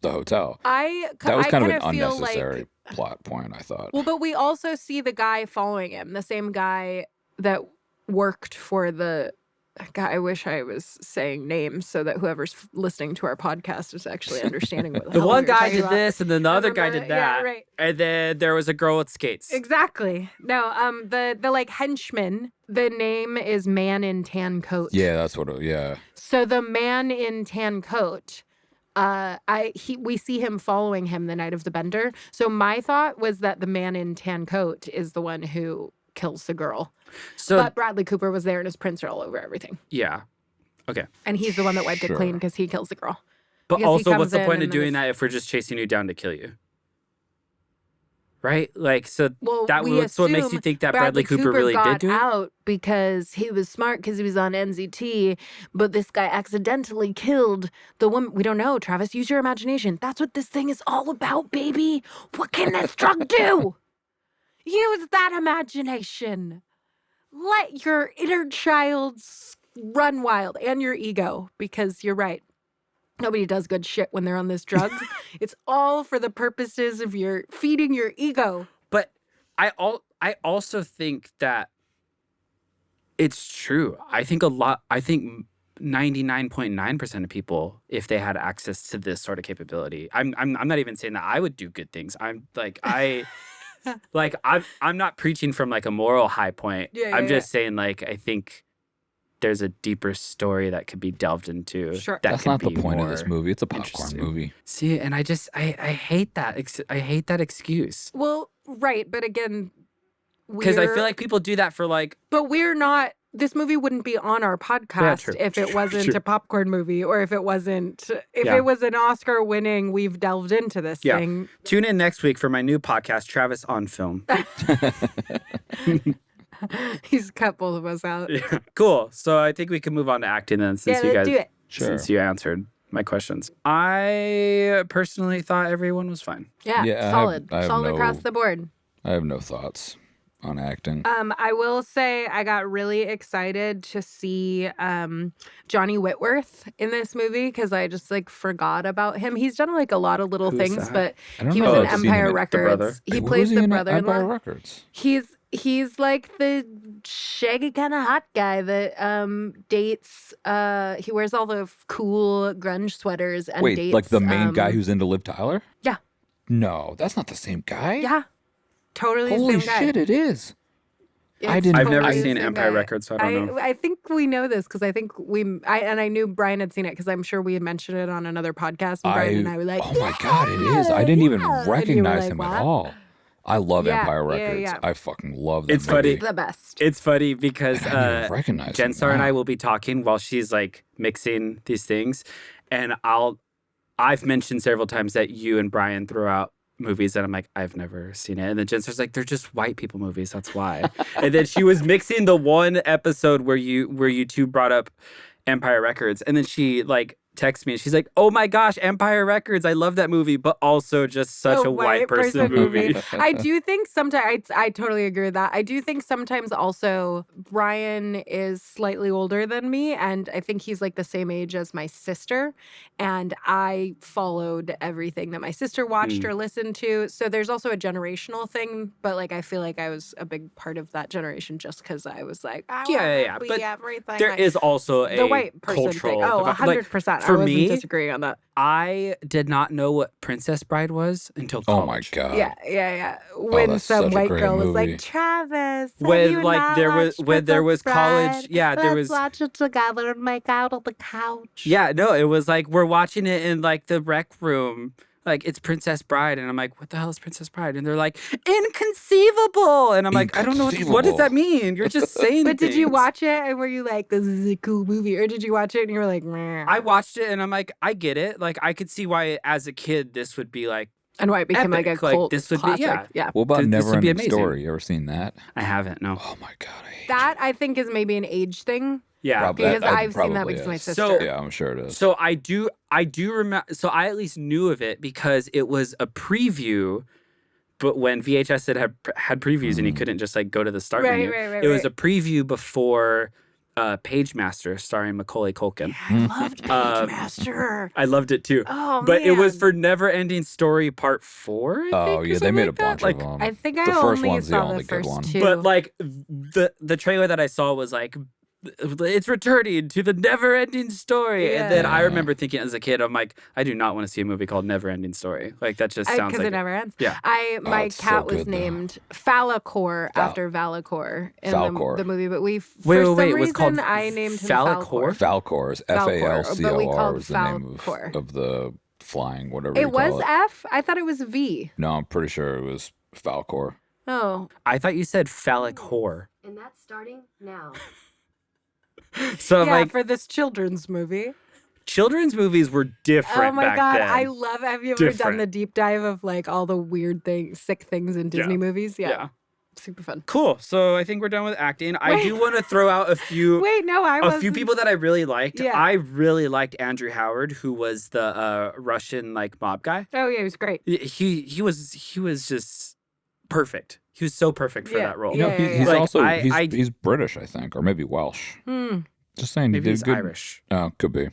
the hotel? That was I kind of an kinda feel unnecessary like, plot point, I thought. well, but we also see the guy following him, the same guy that worked for the guy. I wish I was saying names so that whoever's listening to our podcast is actually understanding what the, The hell one we were guy talking did about. this, and then the other guy Remember did that, Yeah, right. and then there was a girl with skates. Exactly. No, the like henchman, the name is Man in Tan Coat. Yeah, that's what. Yeah, So the man in tan coat, we see him following him the night of the bender. So my thought was that the man in tan coat is the one who kills the girl. So But Bradley Cooper was there and his prints are all over everything. yeah, okay. And he's the one that wiped it Sure. clean because he kills the girl. But Because he also, what's comes the in point of and then doing it's- that if we're just chasing you down to kill you? Right? Like, so Well, that's we what makes you assume think that Bradley Cooper really got did do it? out because he was smart because he was on NZT, but this guy accidentally killed the woman. We don't know. Travis, use your imagination. That's what this thing is all about, baby. What can this drug do? Use that imagination. Let your inner child run wild and your ego, because you're right. Nobody does good shit when they're on this drug. It's all for the purposes of your feeding your ego. But I also think that it's true. I think 99.9% of people, if they had access to this sort of capability, I'm not even saying that I would do good things. I'm like I'm not preaching from like a moral high point. Yeah, I'm yeah, just saying like I think there's a deeper story that could be delved into. Sure. That That's could not the be point of more this movie. It's a popcorn interesting. movie. See, and I hate that. I hate that excuse. Well, right, but again, Because I feel like people do that for like, but we're not. This movie wouldn't be on our podcast true, if it wasn't true. a popcorn movie, or if it wasn't. If Yeah. it was an Oscar-winning, we've delved into this Yeah. thing. tune in next week for my new podcast, Travis on Film. He's cut both of us out. Yeah. Cool. So I think we can move on to acting then, since Yeah, you let's guys, do it. Sure. since you answered my questions. I personally thought everyone was fine. Yeah, Yeah, solid, I have solid across no- the board. I have no thoughts on acting. I will say I got really excited to see Johnny Whitworth in this movie because I just like forgot about him. He's done like a lot of little Who's things, that? but I don't he know was if in I've seen him Empire in- the brother. Records. He Who plays was the in brother-in-law. Empire Records? He's like the shaggy kind of hot guy that dates. He wears all the cool grunge sweaters and Wait, dates. like the main guy who's into Liv Tyler? Yeah. No, that's not the same guy. Yeah, totally Holy the same guy. shit, it is. I It's didn't- I've never totally the seen same Empire guy. Records, so I don't know. I think we know this because I think I knew Brian had seen it because I'm sure we had mentioned it on another podcast. And Brian and I were like, oh my god, it is. I didn't even yeah. And you were recognize like, him "What?" at all. I love Yeah, Empire yeah, Records. yeah. I fucking love that It's funny. movie. the best. It's funny because I didn't even recognize him. Jensar and Wow. I will be talking while she's like mixing these things, and I've mentioned several times that you and Brian throw out movies that I'm like, I've never seen it, and then Jensar's like, they're just white people movies, that's why. And then she was mixing the one episode where you two brought up Empire Records, and then she like texts me and she's like, oh my gosh, Empire Records, I love that movie, but also just such a white person movie. I do think sometimes I totally agree with that. I do think sometimes also Brian is slightly older than me, and I think he's like the same age as my sister. And I followed everything that my sister watched or listened to. So there's also a generational thing, but like I feel like I was a big part of that generation just because I was like, I Yeah, wanna be but everything. There like, is also a the white person cultural thing. Oh, like, 100%. for I wasn't me, disagreeing on that. I did not know what Princess Bride was until college. Oh my god. Yeah. When that's some such a white great girl was movie. like, Travis, have When, you like, not there was- watched when there was Princess college- Bride? yeah, there Let's was- watch it together and make out on the couch. Yeah, no, it was like we're watching it in like the rec room. Like it's Princess Bride, and I'm like, what the hell is Princess Bride? And they're like, inconceivable. And I'm like, I don't know what does that mean? You're just saying. But did you things. watch it and were you like, this is a cool movie? Or did you watch it and you were like, meh? I watched it, and I'm like, I get it. Like I could see why, as a kid, this would be like. And why it became like a epic, like, cult this would be- classic. yeah. What about This would Never be Ending amazing. Story? You ever seen that? I haven't. No. Oh my god, I hate That I think is maybe an age thing Yeah. Prob- because that I've seen that probably because of my is. sister. So- Yeah, I'm sure it is. So I do remember. So I at least knew of it because it was a preview. But when VHS had previews and you couldn't just like go to the start Right, menu, right, it was right. a preview before Page Master starring Macaulay Culkin. I loved Page Master. I loved it too. Oh, But it was man. for Never Ending Story Part 4. I Oh think, or yeah, they something made a like that. bunch Like, of them. I think I the first only one's the saw only the good first one. two. But like the trailer that I saw was like, it's returning to the Never Ending Story, and then I Yeah. remember thinking as a kid, I'm like, I do not want to see a movie called Never Ending Story. Like that just sounds because like it never ends. Yeah. My it's so cat was good, though. named Falcor after Valacor in Falcor. the movie, but Wait, for some it was reason called I named him Falcor? Falcor. Falcor is Falcor, but we FALCOR called is the name Falcor. of the flying whatever you It was call it. F. I thought it was V. No, I'm pretty sure it was Falcor. Oh, I thought you said phallic whore. And that's starting now. So yeah, like for this children's movie. children's movies were different Oh my back god, then. I love. Have you ever done Different. the deep dive of like all the weird things, sick things in Disney movies? Yeah, super fun. Cool. So I think we're done with acting. I Wait. do want to throw out a few Wait, no, a few people that I really liked. Yeah. I really liked Andrew Howard, who was the Russian like mob guy. Oh yeah, he was great. He was just perfect. He was so perfect for Yeah, that role. You know, yeah, he's Like, also I- he's British, I think, or maybe Welsh. Hmm. Just saying, Maybe he he's did good. Irish. Oh, could be.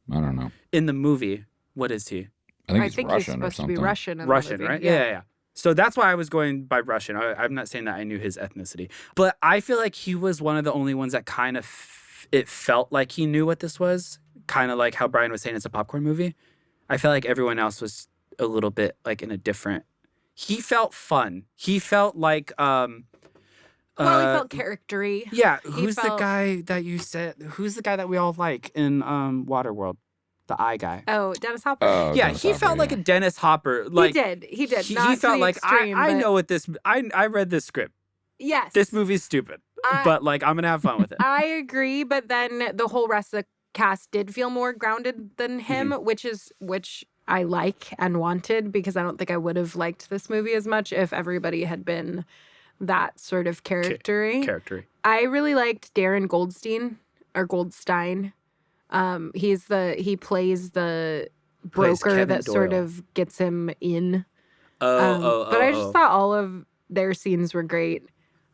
I don't know. In the movie, what is he? I think I he's think Russian he's or supposed to something. be Russian. In the Russian, movie. right? Yeah. So that's why I was going by Russian. I'm not saying that I knew his ethnicity, but I feel like he was one of the only ones that kind of it felt like he knew what this was. Kind of like how Brian was saying it's a popcorn movie. I felt like everyone else was a little bit like in a different. He felt fun. He felt like Well, he felt charactery. yeah. he Who's the felt- guy that you said? Who's the guy that we all like in Waterworld? The eye guy. Oh, Dennis Hopper. Oh, Yeah, Dennis he Hopper, felt like yeah. a Dennis Hopper. Like he did. He did. He Not to felt the like extreme, I but know what this. I read this script. Yes. This movie's stupid, I- but like I'm gonna have fun with it. I agree, but then the whole rest of the cast did feel more grounded than him, which I like and wanted, because I don't think I would have liked this movie as much if everybody had been that sort of charactery. Character. I really liked Darren Goldstein or Goldstein. He plays the Plays broker Kevin that sort Doyle. of gets him in. But I just thought all of their scenes were great.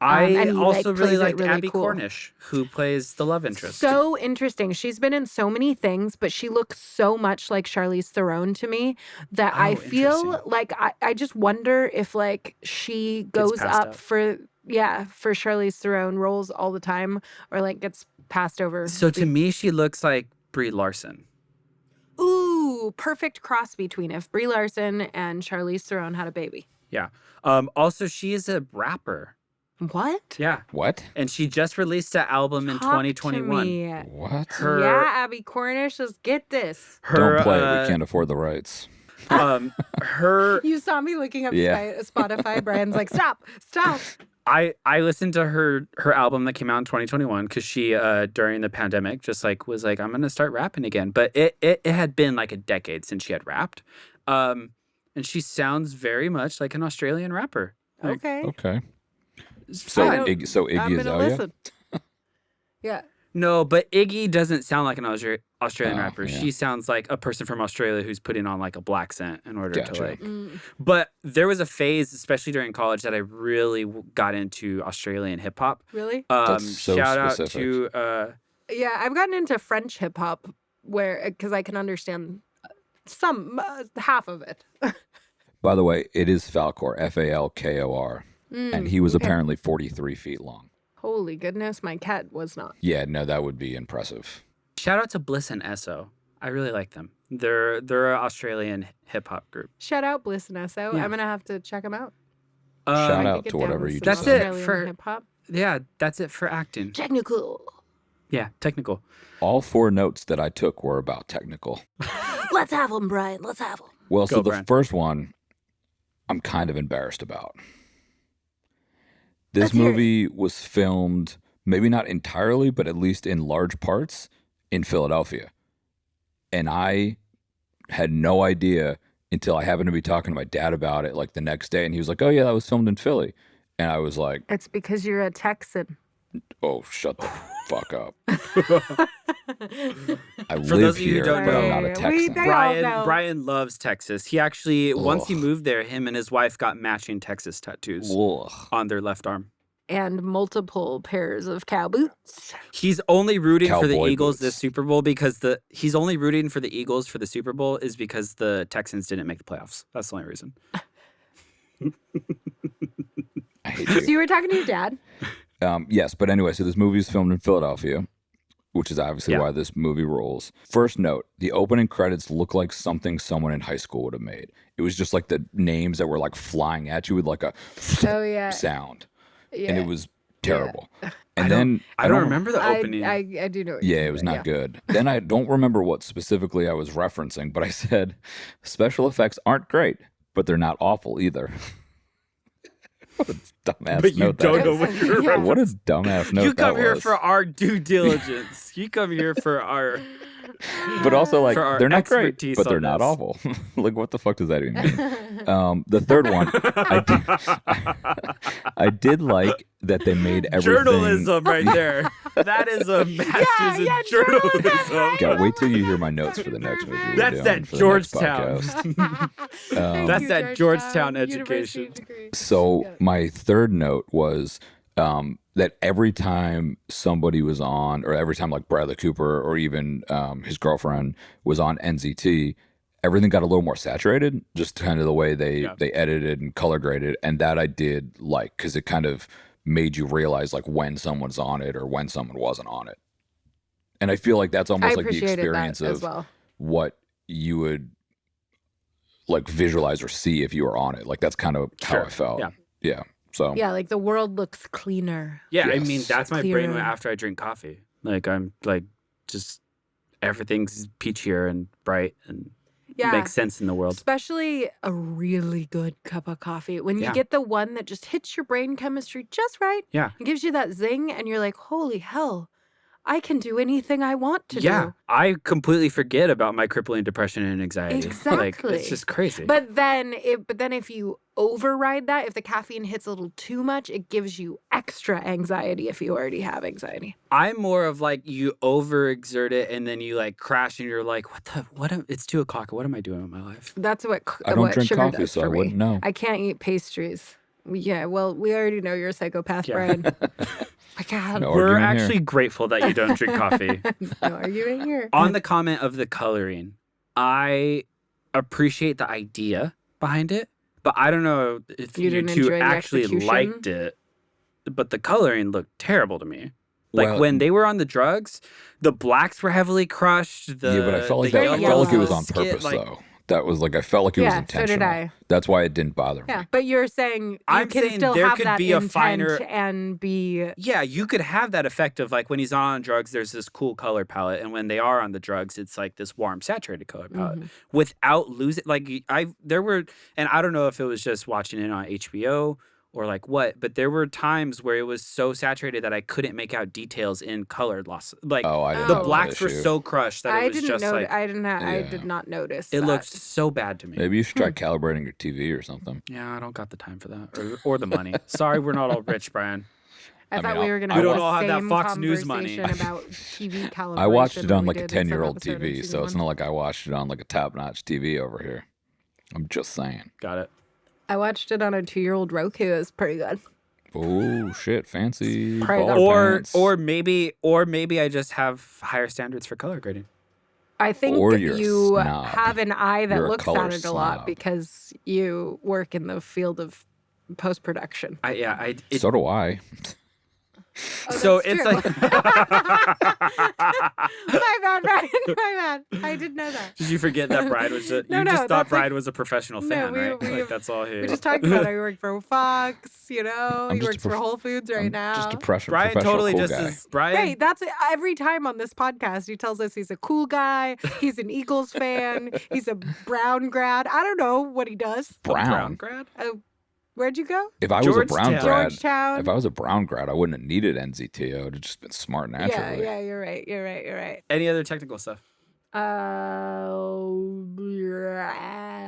I and he, also like, really plays it liked really Abby cool. Cornish, who plays the love interest. So interesting. She's been in so many things, but she looks so much like Charlize Theron to me that I Oh, feel interesting. like I just wonder if like she goes passed up up. for Charlize Theron roles all the time, or like gets passed over. So to me, she looks like Brie Larson. Ooh, perfect cross between if Brie Larson and Charlize Theron had a baby. Yeah. Also, she is a rapper. What? Yeah. What? And she just released an album in Talk to 2021. me. What? Her, Yeah, Abby Cornish, let's get this. her, Don't play it. We can't afford the rights. Her. You saw me looking up Yeah. Spotify. Brian's like, stop. I listened to her album that came out in 2021 because she during the pandemic just like was like, I'm gonna start rapping again. But it had been like a decade since she had rapped, and she sounds very much like an Australian rapper. Like, Okay. Okay. So I don't- Iggy I'm is gonna out listen. Yeah. No, but Iggy doesn't sound like an Australian Oh, rapper. yeah. She sounds like a person from Australia who's putting on like a black accent in order Gotcha. to like. Mm. But there was a phase, especially during college, that I really got into Australian hip hop. Really? That's so Shout out specific. to Yeah, I've gotten into French hip hop because I can understand some half of it. By the way, it is Falkor, Falkor, and he was apparently 43 feet long. Holy goodness, my cat was not. Yeah, no, that would be impressive. shout out to Bliss and Esso. I really like them. They're an Australian hip hop group. Shout out Bliss and Esso. Yeah. I'm gonna have to check them out. Shout Um, out to whatever you That's just it said. for- hip hop. Yeah, that's it for acting. Technical. Yeah, technical. All 4 notes that I took were about technical. Let's have them, Brian. Let's have them. Well, Go, so the Brian. first one, I'm kind of embarrassed about. This Let's hear it. movie was filmed, maybe not entirely, but at least in large parts, in Philadelphia. And I had no idea until I happened to be talking to my dad about it like the next day. And he was like, oh, yeah, that was filmed in Philly. And I was like, It's because you're a Texan. oh, shut the fuck up. I For live those of you who here, don't but I'm know, not a We Texan. don't- Brian know. Brian loves Texas. He actually once he Ugh. moved there, him and his wife got matching Texas tattoos Ugh. on their left arm. And multiple pairs of cow boots. He's only rooting for the Cowboy Eagles boots. this Super Bowl because he's only rooting for the Eagles for the Super Bowl is because the Texans didn't make the playoffs. That's the only reason. I hate So you. you were talking to your dad? Yes, but anyway, so this movie is filmed in Philadelphia, which is obviously Yeah. why this movie rolls. First note, the opening credits look like something someone in high school would have made. It was just like the names that were like flying at you with like a Oh yeah. sound. Yeah. And it was terrible. I And don't- then I don't remember the I, opening. I do know. What you're Yeah, it talking was about, not good. Then I don't remember what specifically I was referencing, but I said special effects aren't great, but they're not awful either. What a dumbass But you note that don't know was. what you're Yeah. What a dumbass note You come that here was. for our due diligence. You come here for our. But also, like, For our they're not great, expertise but they're on not this. awful. Like, what the fuck does that even mean? The third one, I did like that they made everything. Journalism right there. That is a master's in journalism. God, wait till you hear my notes for the next movie. we're That's doing that for the next Georgetown. podcast. That's that Georgetown education. So my third note was that every time somebody was on, or every time like Bradley Cooper or even his girlfriend was on NZT, everything got a little more saturated, just kind of the way they edited and color graded. And that I did like, because it kind of made you realize like when someone's on it or when someone wasn't on it. And I feel like that's almost like the experience of what you would like visualize or see if you were on it. Like that's kind of how I felt. Yeah. So Yeah, like the world looks cleaner. Yeah, I Yes. mean, that's my Clearer. brain after I drink coffee. Like, I'm like, just everything's peachier and bright and Yeah. makes sense in the world. Especially a really good cup of coffee. When you Yeah. get the one that just hits your brain chemistry just right Yeah. and gives you that zing, and you're like, holy hell, I can do anything I want to Yeah. do. I completely forget about my crippling depression and anxiety. Like, Exactly. it's just crazy. But then if you override that, if the caffeine hits a little too much, it gives you extra anxiety if you already have anxiety. I'm more of like, you overexert it and then you like crash and you're like, it's 2:00. What am I doing with my life? That's what I don't what drink sugar coffee, does so for I me. wouldn't know. I can't eat pastries. Yeah, well, we already know you're a psychopath, Yeah. Brian. My God. No We're argument actually here. grateful that you don't drink coffee. No argument here. On the comment of the coloring, I appreciate the idea behind it, but I don't know if You you didn't two enjoy the actually execution? liked it. But the coloring looked terrible to me. Like Well- when they were on the drugs, the blacks were heavily crushed. Yeah, but I felt like the that. I yellow felt like it was yellow on skit, purpose, like- though. That was like I felt like it was Yeah, so intentional. did I. That's why it didn't bother me. Yeah, but you're saying you I'm can saying still there have could that be a intent finer- and be Yeah, you could have that effect of like when he's on drugs, there's this cool color palette, and when they are on the drugs, it's like this warm, saturated color palette without losing. Like there were, and I don't know if it was just watching it on HBO or like what, but there were times where it was so saturated that I couldn't make out details in color loss. Like Oh, I didn't the have that blacks were issue. so crushed that I it was didn't just know. like I didn't. I Yeah. did not notice. it that. looked so bad to me. Maybe you should try calibrating your TV or something. Yeah, I don't got the time for that or the money. Sorry, we're not all rich, Brian. I I thought mean, we were going to I have don't the all have that same Fox News money. conversation about TV calibration. I watched it that on we like a did in some 10-year-old episode of TV, season so it's one. not like I watched it on like a top-notch TV over here. I'm just saying. Got it. I watched it on a 2-year-old Roku. It was pretty good. Oh shit, fancy Prego. baller pants. Or maybe I just have higher standards for color grading. I think Or you're a you snob. have an eye that You're a looks color at it a lot snob. because you work in the field of post production. So do I. So it's like My bad, Brian. My bad. I didn't know that. did you forget that Brian was just No, you no, just thought that's like- Brian was a professional fan, right? Like that's all he We just talked about I work for Fox, you know. I'm He just works a for prof- Whole Foods right I'm now. just a professional Brian totally cool just guy. is Brian. Right, that's every time on this podcast. He tells us he's a cool guy. He's an Eagles fan. He's a Brown grad. I don't know what he does. Brown. grad? Where'd you go? If I was a Brown Georgetown. grad, Georgetown. if I was a Brown grad, I wouldn't have needed NZT. I would have just been smart naturally. Yeah, you're right. You're right. Any other technical stuff?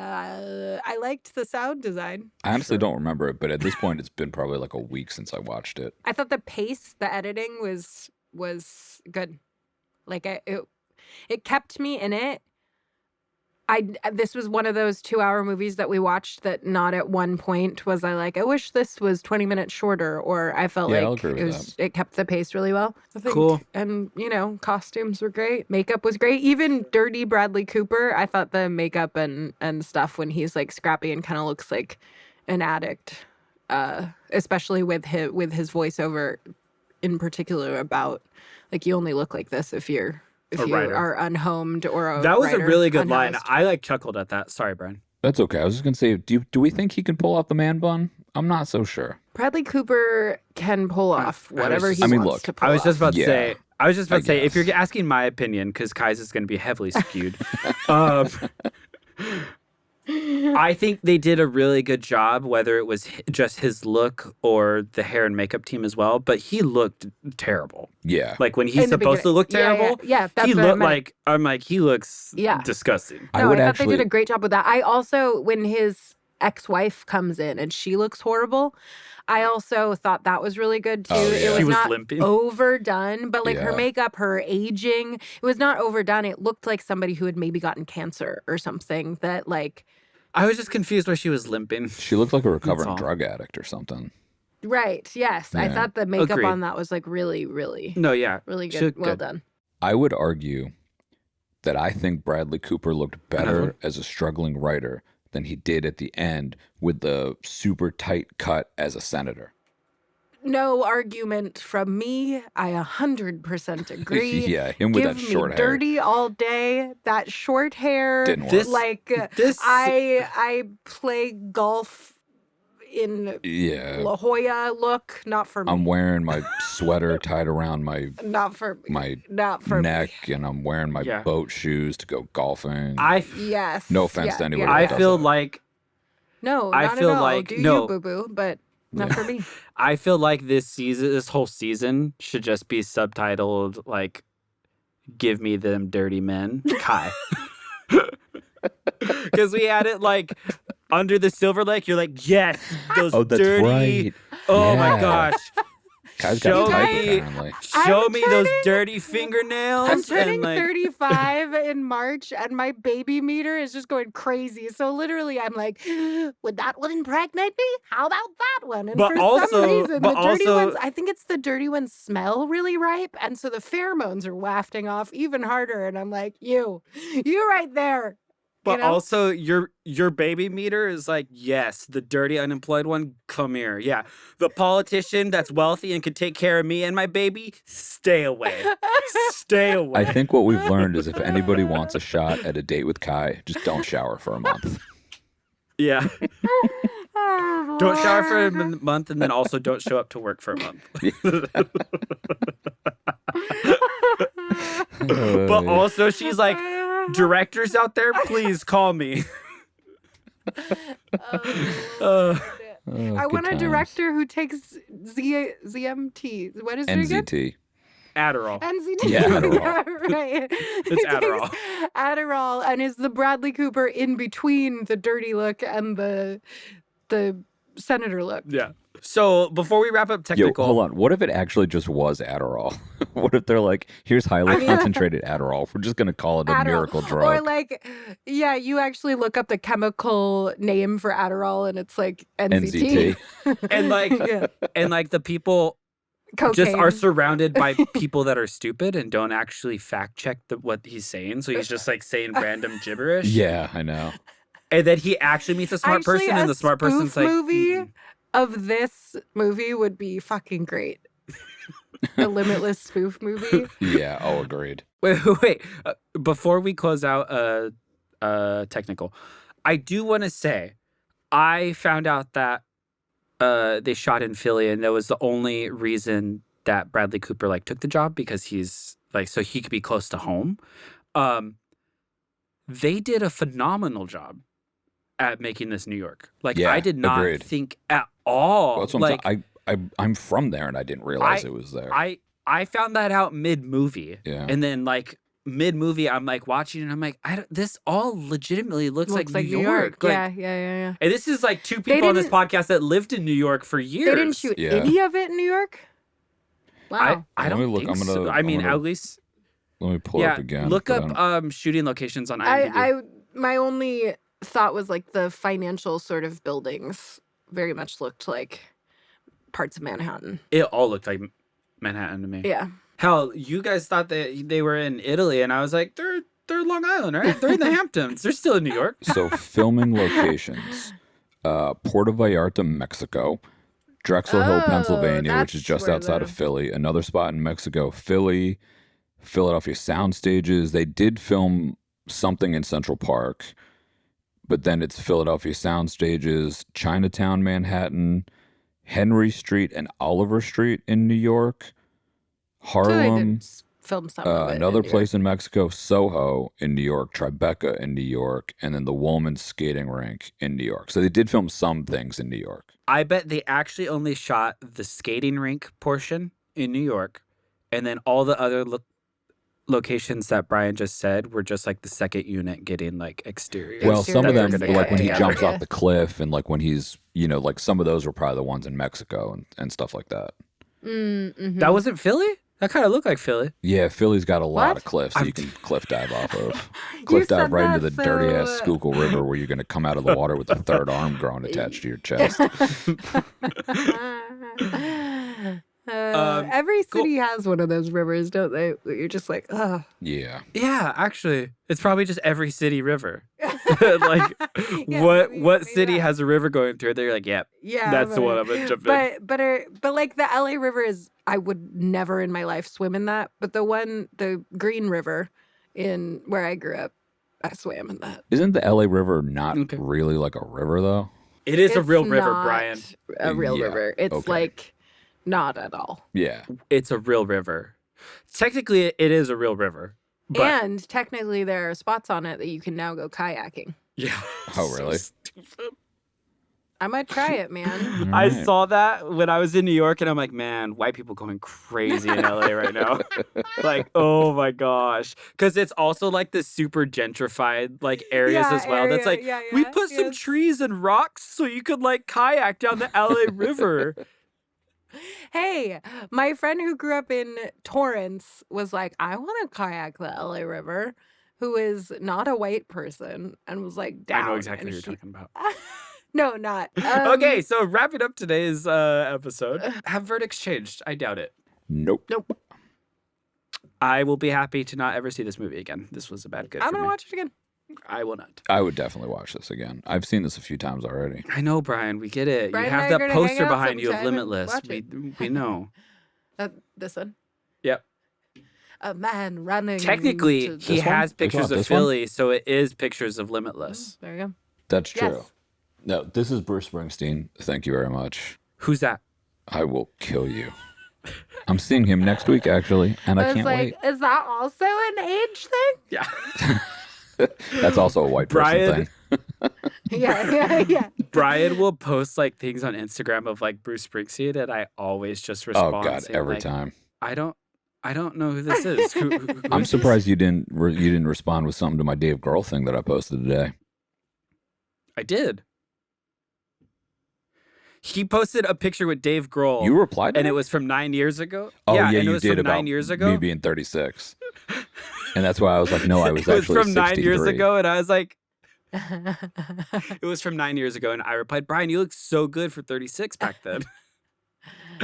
I liked the sound design. I honestly don't remember it, but at this point, it's been probably like a week since I watched it. I thought the pace, the editing was good. Like it kept me in it. This was one of those 2-hour movies that we watched that not at one point was I like, I wish this was 20 minutes shorter, or I felt Yeah, I'll like agree with it kept the pace really well. I think, Cool. And costumes were great. Makeup was great. Even dirty Bradley Cooper, I thought the makeup and stuff when he's like scrappy and kind of looks like an addict, especially with his voiceover in particular about like you only look like this if you writer. are unhomed or a That was a writer, really good line. unhoused. I like chuckled at that. Sorry, Brian. That's okay. I was just gonna say, do we think he can pull off the man bun? I'm not so sure. Bradley Cooper can pull off whatever he I mean, wants look, to pull I was just off. about to Yeah, say. I was just about to say, if guess. you're asking my opinion, because Kai's is going to be heavily skewed. I think they did a really good job, whether it was just his look or the hair and makeup team as well. But he looked terrible. Yeah. Like when he's In the supposed to beginning. look Yeah, yeah, terrible, yeah, that's he what I looked meant. like I'm like he looks Yeah. disgusting. No, I thought they did a great job with that. I also, when his ex-wife comes in and she looks horrible, I also thought that was really good too. Oh, yeah. It was She was not limping. overdone, but like her Yeah. makeup, her aging, it was not overdone. It looked like somebody who had maybe gotten cancer or something that like, I was just confused why she was limping. She looked like a recovering all. drug addict or something. right. Yes. I Yeah. thought the makeup Agreed. on that was like really, really, No, yeah, really she good. looked Well good. done. I would argue that I think Bradley Cooper looked better Another? as a struggling writer than he did at the end with the super tight cut as a senator. No argument from me. I 100% agree. Yeah, him with Give that me short hair. dirty all day. That short hair. Didn't work. This- Like this- I play golf in Yeah. La Jolla look, not for me. I'm wearing my sweater tied around my Not for me. my Not for neck, and I'm wearing my Yeah. boat shoes to go golfing. I me. Yes. No offense to anybody yeah. I does feel that. like No, I not feel at all. like- Do no. you, boo boo? But not for me. I feel like this whole season should just be subtitled like "Give me them dirty men, Kai," because we had it like under the Silver Lake. You're like, yes, those Oh, that's dirty. right. Oh my Yeah. gosh. Kai's Show got type me- apparently. Show I'm me those turning- dirty fingernails. I'm turning and like, 35 in March, and my baby meter is just going crazy. So literally, I'm like, would that one impregnate me? How about that one? And But for also- some reason, but the dirty also- ones, I think it's the dirty ones smell really ripe, and so the pheromones are wafting off even harder. And I'm like, you right there. But you know? also, your baby meter is like, yes, the dirty unemployed one, come here. Yeah, the politician that's wealthy and can take care of me and my baby, stay away. Stay away. I think what we've learned is if anybody wants a shot at a date with Kai, just don't shower for a month. Yeah. Don't shower for a month, and then also don't show up to work for a month. But also, she's like, directors out there, please call me. Oh, I good want a times. director who takes ZMT. What is it again? NZT. Adderall. NCT. Yeah, Adderall. right. It's He takes Adderall. Adderall and is the Bradley Cooper in between the dirty look and the senator look. Yeah. So before we wrap up Yo, technical, hold on. What if it actually just was Adderall? What if they're like, here's highly concentrated Adderall. We're just going to call it a Adderall. miracle drug. Or like, yeah, you actually look up the chemical name for Adderall and it's like NCT. and like yeah. and like the people Cocaine. just are surrounded by people that are stupid and don't actually fact check what he's saying. So he's just like saying random gibberish. Yeah, I know. And then he actually meets a smart Actually, person, a and the smart person's spoof like, movie "Mm-mm." of this movie would be fucking great. A Limitless spoof movie. Yeah, oh, agreed. Wait. Before we close out technical, I do want to say I found out that they shot in Philly, and that was the only reason that Bradley Cooper like took the job, because he's like so he could be close to home. They did a phenomenal job at making this New York. Like Yeah, I did not agreed. think at all. Well, that's what like I'm from there, and I didn't realize it was there. I found that out mid movie. Yeah. And then like mid movie, I'm like watching and I'm like, this all legitimately looks like New York. Like, yeah. and this is like two people on this didn't- podcast that lived in New York for years. They didn't shoot Yeah. any of it in New York? Wow. I Let don't me look. think I'm gonna- so. I I'm mean, gonna at least Let me pull it yeah. up again. Look but up I'm- shooting locations on IMDb. My only thought was like the financial sort of buildings very much looked like parts of Manhattan. It all looked like Manhattan to me. Yeah. Hell, you guys thought that they were in Italy, and I was like, they're Long Island, right? They're in the Hamptons. They're still in New York. So filming locations: Puerto Vallarta, Mexico; Drexel Hill, Oh, Pennsylvania, which is that's just where outside the- of Philly. Another spot in Mexico, Philly; Philadelphia sound stages. They did film something in Central Park, but then it's Philadelphia sound stages, Chinatown, Manhattan, Henry Street and Oliver Street in New York, So they Harlem. did filmed some of it. Another in New place in Mexico, Soho in New York, Tribeca in New York, and then the Woolman skating rink in New York. So they did film some things in New York. I bet they actually only shot the skating rink portion in New York, and then all the other locations that Brian just said were just like the second unit getting like exterior. Well, some of them, Exteriors, like when he yeah. jumps Yeah. off the cliff and like when he's, you know, like some of those were probably the ones in Mexico and stuff like that. Mm-hmm. That wasn't Philly? That kind of looked like Philly. Yeah, Philly's got a lot What? of cliffs that you can cliff dive off of. You Cliff dive said right into that the dirty ass so- Schuylkill River where you're going to come out of the water with a third arm growing attached to your chest. Every cool. city has one of those rivers, don't they? You're just like, oh. Yeah. Yeah, actually, it's probably just every city river. Like, Yeah, what maybe city that. has a river going through it? They're like, yep, Yeah, that's the one I'm gonna jump in. but like the LA River is, I would never in my life swim in that. But the Green River, in where I grew up, I swam in that. Isn't the LA River not Okay. really like a river though? It is a It's real river, not Brian. A real Yeah, river. It's okay. like not at all. Yeah. It's a real river. Technically, it is a real river. But And technically, there are spots on it that you can now go kayaking. yeah. Oh, So really? stupid. I might try it, man. I Alright. saw that when I was in New York, and I'm like, man, white people going crazy in LA right now. Like, oh my gosh, because it's also like the super gentrified like areas Yeah, as well. That's like, area, we yeah, put some yes. trees and rocks so you could like kayak down the LA River. Hey, my friend who grew up in Torrance was like, I want to kayak the LA River, who is not a white person, and was like, down. I know exactly And what you're she- talking about. No, not. Okay, so wrapping up today's episode, have verdicts changed? I doubt it. Nope. Nope. I will be happy to not ever see this movie again. This was a bad good I'm for going to me. watch it again. I will not. I would definitely watch this again. I've seen this a few times already. I know, Brian. We get it. Brian you and have I are that gonna hang poster out behind you of sometime and Limitless. watch We, it. we know. This one. Yep. A man running. Technically, to- he This one? has This pictures one? of This one? Philly, so it is pictures of Limitless. There you go. That's true. Yes. No, this is Bruce Springsteen. Thank you very much. Who's that? I will kill you. I'm seeing him next week, actually, and I was can't like, wait. is that also an age thing? Yeah. That's also a white person Brian. thing. Yeah. Brian will post like things on Instagram of like Bruce Springsteen, and I always just Oh respond. God, saying, every like, time. I don't know who this is. Who I'm is surprised this? you didn't respond with something to my Dave Grohl thing that I posted today. I did. He posted a picture with Dave Grohl. You replied to and that? it was from 9 years ago. Oh yeah, and it you was did from about 9 years ago. me being 36, and that's why I was like, no, I was it was actually from 9 years 63. ago, and I was like, it was from 9 years ago, and I replied, Brian, you look so good for 36 back then.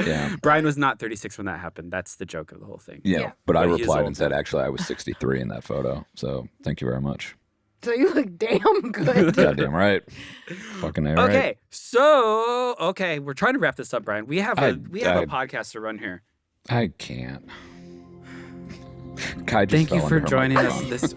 Yeah, Brian was not 36 when that happened. That's the joke of the whole thing. yeah, Yeah. but I But he's replied old and said, now. actually, I was 63 in that photo. So thank you very much. So you look damn good. Goddamn right. Fucking A, right. Okay, so we're trying to wrap this up, Brian. We have a I- podcast to run here. I can't. Kai just Thank you fell for under her joining us microphone. this.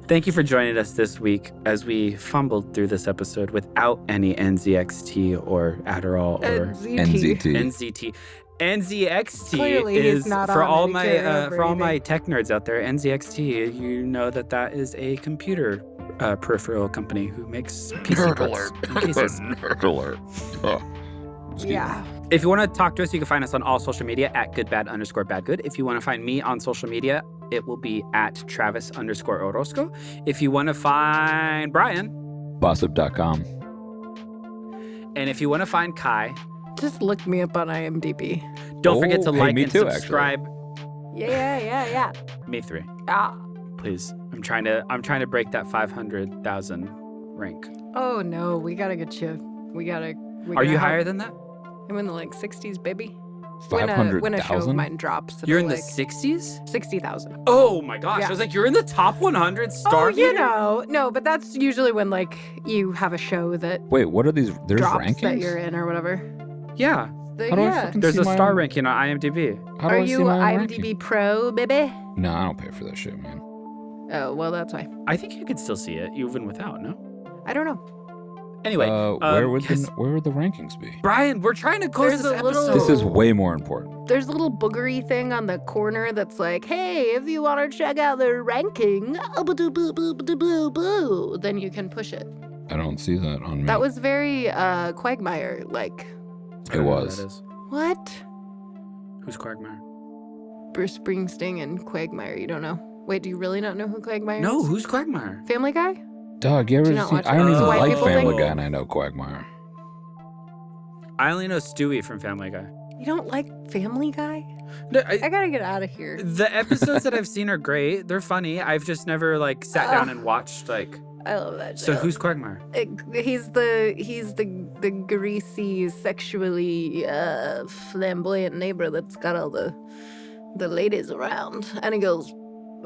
Thank you for joining us this week as we fumbled through this episode without any NZXT or Adderall or NZT. NZT. NZXT Clearly he's is not for on all Medicare my or for all anything. my tech nerds out there. NZXT, you know that is a computer peripheral company who makes PC parts and cases. Nerd alert. Oh. Excuse me. Yeah. If you want to talk to us, you can find us on all social media at goodbad_badgood. If you want to find me on social media, it will be at Travis_Orozco. If you want to find Brian, Bossip.com. and if you want to find Kai, Just look me up on IMDb. don't forget to Oh, hey, like me and too, actually. subscribe. Yeah. Me 3, Ah. please. I'm trying to break that 500,000 rank. Oh no, we gotta get you. We Are gotta you have- higher than that? I'm in the like 60s, baby. When a show of 500,000? mine drops, You're it'll, in the like 60s? 60,000. Oh my gosh! Yeah. I was like, you're in the top 100 star. Oh, you know, no, but that's usually when like you have a show that Wait, what are these? There's drops rankings? that you're in or whatever. Yeah, How do I fucking there's see a my star own- ranking on IMDb. How do Are I see you my own IMDb ranking? Pro, baby? No, I don't pay for that shit, man. Oh, well, that's why. I think you could still see it even without. No. I don't know. Anyway, where would the rankings be? Brian, we're trying to close There's this a little- episode. This is way more important. There's a little boogery thing on the corner that's like, hey, if you want to check out the ranking, then you can push it. I don't see that on me. That was very Quagmire-like. I It don't know who was. that is. What? Who's Quagmire? Bruce Springsteen and Quagmire. You don't know? Wait, do you really not know who Quagmire No, is? who's Quagmire? Family Guy? Dog, you Do ever you not seen? watch I don't it? even White like people Family thing? Guy, and I know Quagmire. I only know Stewie from Family Guy. You don't like Family Guy? No, I gotta get out of here. the episodes that I've seen are great. They're funny. I've just never like sat down and watched like. I love that show. So who's Quagmire? He's the greasy, sexually flamboyant neighbor that's got all the ladies around, and he goes.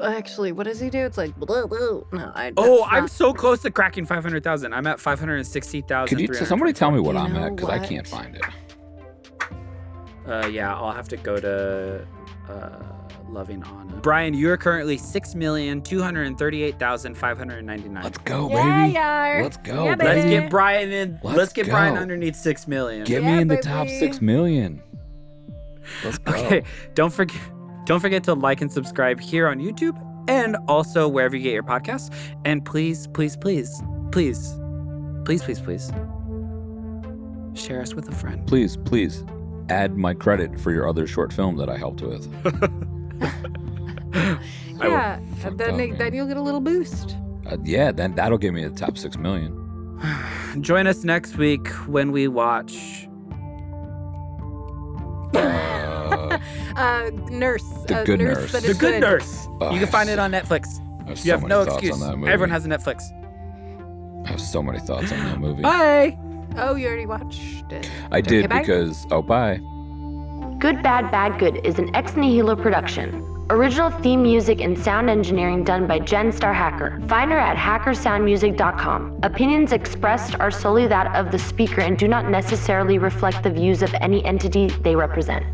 Actually, what does he do? It's like blah, blah. No, Oh, I'm so close to cracking 500,000. I'm at 560,000. Could you somebody tell me what You I'm know at? Because I what? can't find it. Yeah, I'll have to go to Loving Anna. Brian, you are currently 6,238,599. Let's go, Yeah, baby. yar. Let's go, Yeah, Let's baby. get Brian in. Let's Let's get Brian go. underneath 6 million. Get Yeah, me in the baby. top 6 million. Let's go. Okay, don't forget to like and subscribe here on YouTube and also wherever you get your podcasts. And please share us with a friend. Please add my credit for your other short film that I helped with. Yeah, Fucked then up, man. then you'll get a little boost. Yeah, then that'll get me the top 6 million. Join us next week when we watch. Nurse. The Good Nurse. that The is Good Nurse. Oh, you can find it on Netflix. I have You so have many no thoughts excuse. on that movie. Everyone has a Netflix. I have so many thoughts on that movie. Bye. Oh, you already watched it. I did Okay, bye. because bye. Good Bad Bad Good is an Ex Nihilo production. Original theme music and sound engineering done by Jen Star Hacker. Find her at hackersoundmusic.com. Opinions expressed are solely that of the speaker and do not necessarily reflect the views of any entity they represent.